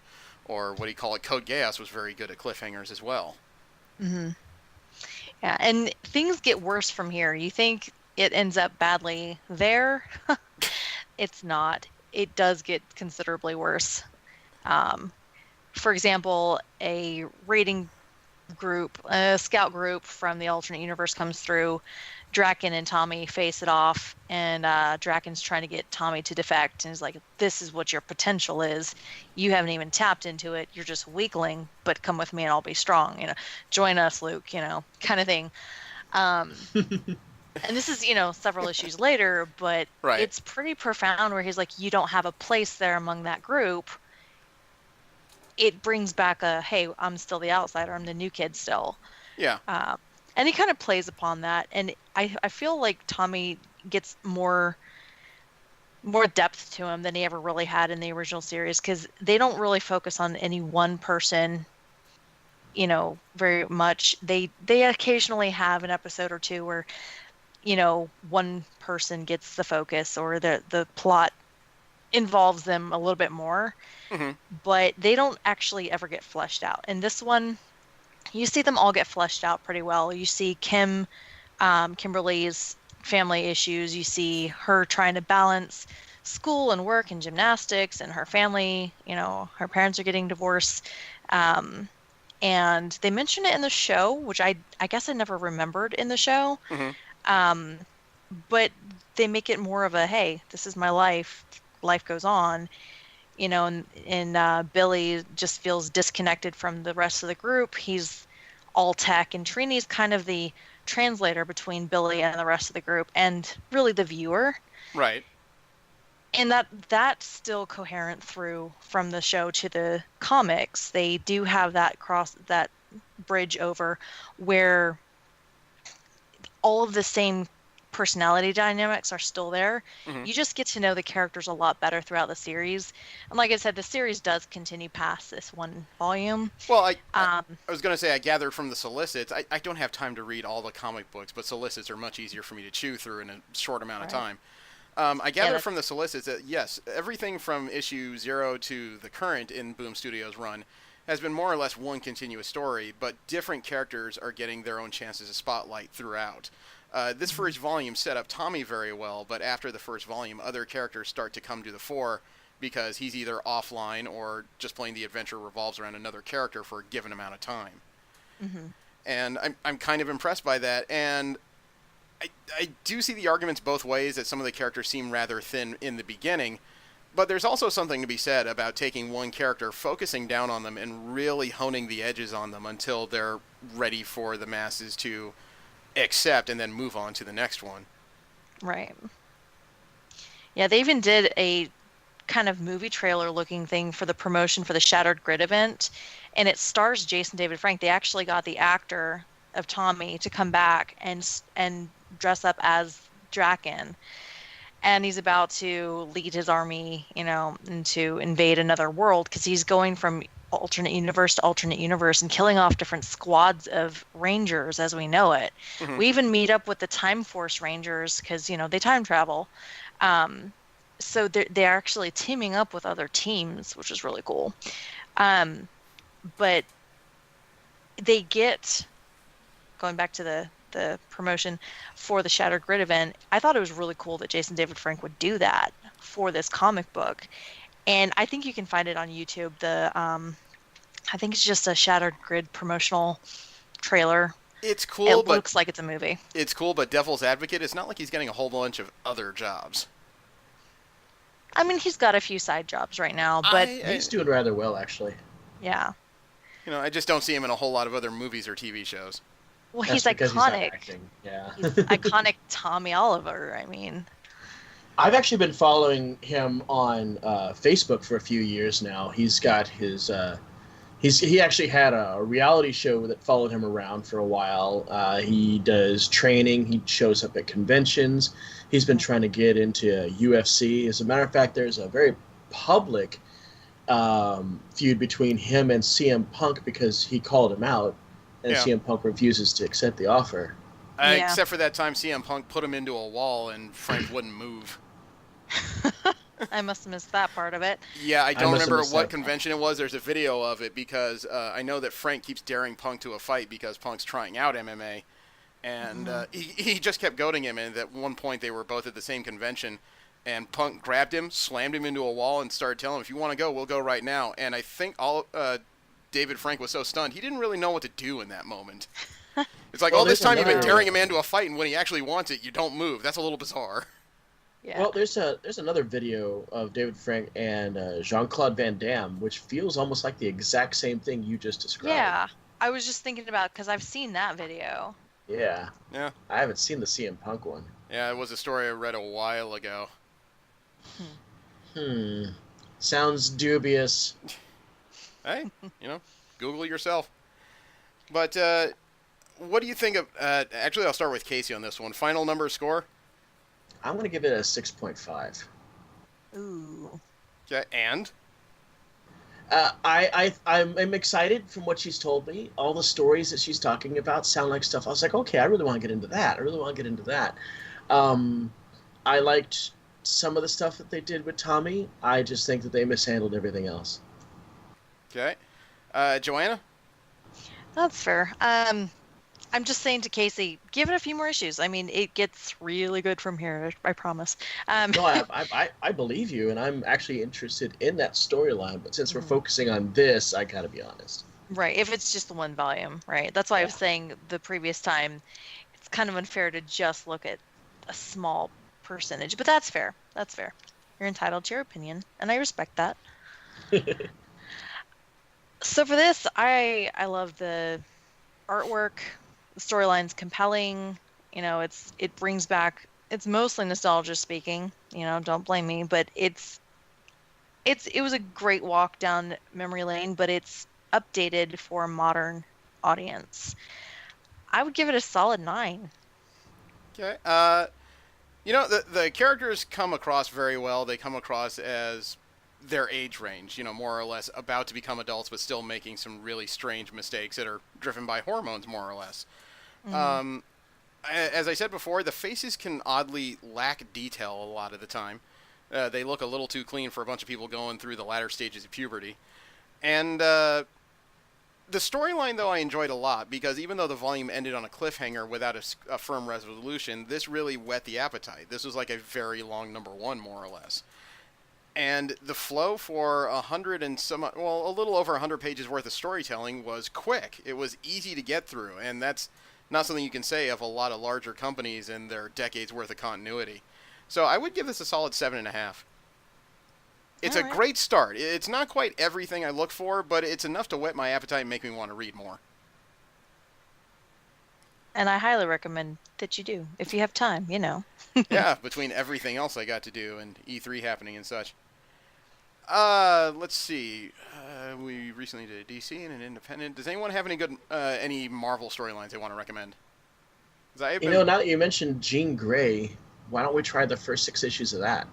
what do you call it? Code Geass was very good at cliffhangers as well. Mm-hmm. Yeah, and things get worse from here. You think it ends up badly there. It's not. It does get considerably worse. For example, a raiding group, a scout group from the alternate universe comes through. Draken and Tommy face it off, and Draken's trying to get Tommy to defect, and he's like, "This is what your potential is. You haven't even tapped into it. You're just a weakling, but come with me and I'll be strong. Join us, Luke. Kind of thing." And this is, several issues later, but right. It's pretty profound where he's like, you don't have a place there among that group. It brings back hey, I'm still the outsider. I'm the new kid still. Yeah. And he kind of plays upon that. And I feel like Tommy gets more depth to him than he ever really had in the original series, because they don't really focus on any one person, very much. They occasionally have an episode or two where, one person gets the focus or the plot involves them a little bit more, but they don't actually ever get fleshed out. And this one, you see them all get fleshed out pretty well. You see Kimberly's family issues. You see her trying to balance school and work and gymnastics, and her family, her parents are getting divorced. And they mention it in the show, which I guess I never remembered in the show. But they make it more of a, hey, this is my life. Life goes on. And Billy just feels disconnected from the rest of the group. He's all tech, and Trini's kind of the translator between Billy and the rest of the group, and really the viewer. Right. And that's still coherent through from the show to the comics. They do have that bridge over where all of the same personality dynamics are still there. You just get to know the characters a lot better throughout the series. And like I said, the series does continue past this one volume. Well, I was going to say, I gathered from the solicits, I don't have time to read all the comic books, but solicits are much easier for me to chew through in a short amount of time. I gathered from the solicits that, yes, everything from issue 0 to the current in Boom Studios run has been more or less one continuous story, but different characters are getting their own chances of spotlight throughout. This first volume set up Tommy very well, but after the first volume, other characters start to come to the fore because he's either offline or just playing the adventure revolves around another character for a given amount of time. And I'm kind of impressed by that, and I do see the arguments both ways that some of the characters seem rather thin in the beginning, but there's also something to be said about taking one character, focusing down on them, and really honing the edges on them until they're ready for the masses to accept and then move on to the next one. Right. Yeah, they even did a kind of movie trailer looking thing for the promotion for the Shattered Grid event, and it stars Jason David Frank. They actually got the actor of Tommy to come back and dress up as Draken, and he's about to lead his army, and to invade another world, because he's going from alternate universe to alternate universe and killing off different squads of rangers as we know it. We even meet up with the Time Force Rangers because they time travel, so they're actually teaming up with other teams, which is really cool. But they get, going back to the promotion for the Shattered Grid event, I thought it was really cool that Jason David Frank would do that for this comic book. And I think you can find it on YouTube. I think it's just a Shattered Grid promotional trailer. It's cool, It but looks like it's a movie. it's cool, but Devil's Advocate, it's not like he's getting a whole bunch of other jobs. I mean, he's got a few side jobs right now, but He's doing rather well, actually. yeah. I just don't see him in a whole lot of other movies or TV shows. Well, That's he's because he's not iconic. acting. Yeah. He's iconic Tommy Oliver. I mean, I've actually been following him on Facebook for a few years now. He's got his he actually had a reality show that followed him around for a while. He does training. He shows up at conventions. He's been trying to get into UFC. As a matter of fact, there's a very public feud between him and CM Punk because he called him out, and Yeah. CM Punk refuses to accept the offer. Yeah. Except for that time CM Punk put him into a wall and Frank wouldn't move. I must have missed that part of it. Yeah, I don't must have remember missed what that. convention it was. There's a video of it because I know that Frank keeps daring Punk to a fight because Punk's trying out MMA. And he just kept goading him, and at one point they were both at the same convention, and Punk grabbed him, slammed him into a wall, and started telling him, if you want to go, we'll go right now. And I think David Frank was so stunned, he didn't really know what to do in that moment. It's like, Well, all this there's time you've been another- daring a man to a fight, and when he actually wants it, you don't move. That's a little bizarre. Yeah. Well, there's another video of David Frank and Jean-Claude Van Damme, which feels almost like the exact same thing you just described. Yeah. I was just thinking about because I've seen that video. Yeah. Yeah. I haven't seen the CM Punk one. Yeah, it was a story I read a while ago. Sounds dubious. Hey, Google it yourself. But what do you think of... actually, I'll start with Casey on this one. Final number score? I'm going to give it a 6.5. Ooh. Okay, and? I'm excited from what she's told me. All the stories that she's talking about sound like stuff. I was like, okay, I really want to get into that. I liked some of the stuff that they did with Tommy. I just think that they mishandled everything else. Okay. Joanna? That's fair. I'm just saying to Casey, give it a few more issues. I mean, it gets really good from here. I promise. No, I believe you, and I'm actually interested in that storyline. But since we're focusing on this, I gotta be honest. Right. If it's just the one volume, right? That's why I was saying the previous time, it's kind of unfair to just look at a small percentage. But that's fair. That's fair. You're entitled to your opinion, and I respect that. So for this, I love the artwork. The storyline's compelling. It brings back. It's mostly nostalgia speaking. Don't blame me, but it was a great walk down memory lane, but it's updated for a modern audience. I would give it a solid 9. Okay. The characters come across very well. They come across as their age range, more or less about to become adults, but still making some really strange mistakes that are driven by hormones, more or less. As I said before, the faces can oddly lack detail a lot of the time. They look a little too clean for a bunch of people going through the latter stages of puberty. And the storyline, though, I enjoyed a lot, because even though the volume ended on a cliffhanger without a firm resolution, this really whet the appetite. This was like a very long number 1, more or less. And the flow for a little over 100 pages worth of storytelling was quick. It was easy to get through, and that's not something you can say of a lot of larger companies and their decades worth of continuity. So I would give this a solid 7.5. It's a great start. It's not quite everything I look for, but it's enough to whet my appetite and make me want to read more. And I highly recommend that you do, if you have time, Yeah, between everything else I got to do and E3 happening and such. Let's see. We recently did a DC and an independent. Does anyone have any Marvel storylines they want to recommend? Now that you mentioned Jean Grey, why don't we try the first 6 issues of that?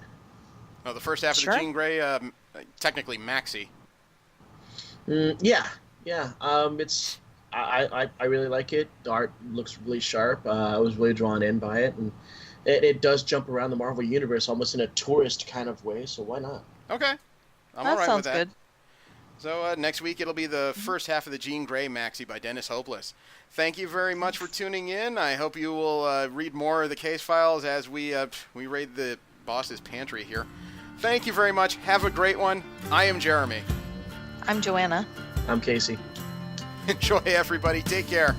No, the first half of the Jean Grey, technically Maxi. Yeah. It's I really like it. The art looks really sharp. I was really drawn in by it, and it does jump around the Marvel universe almost in a tourist kind of way. So why not? Okay, I'm That all right sounds with that. good. So next week it'll be the first half of the Jean Grey Maxi by Dennis Hopeless. Thank you very much for tuning in. I hope you will read more of the case files as we raid the boss's pantry here. Thank you very much. Have a great one. I am Jeremy. I'm Joanna. I'm Casey. Enjoy, everybody. Take care.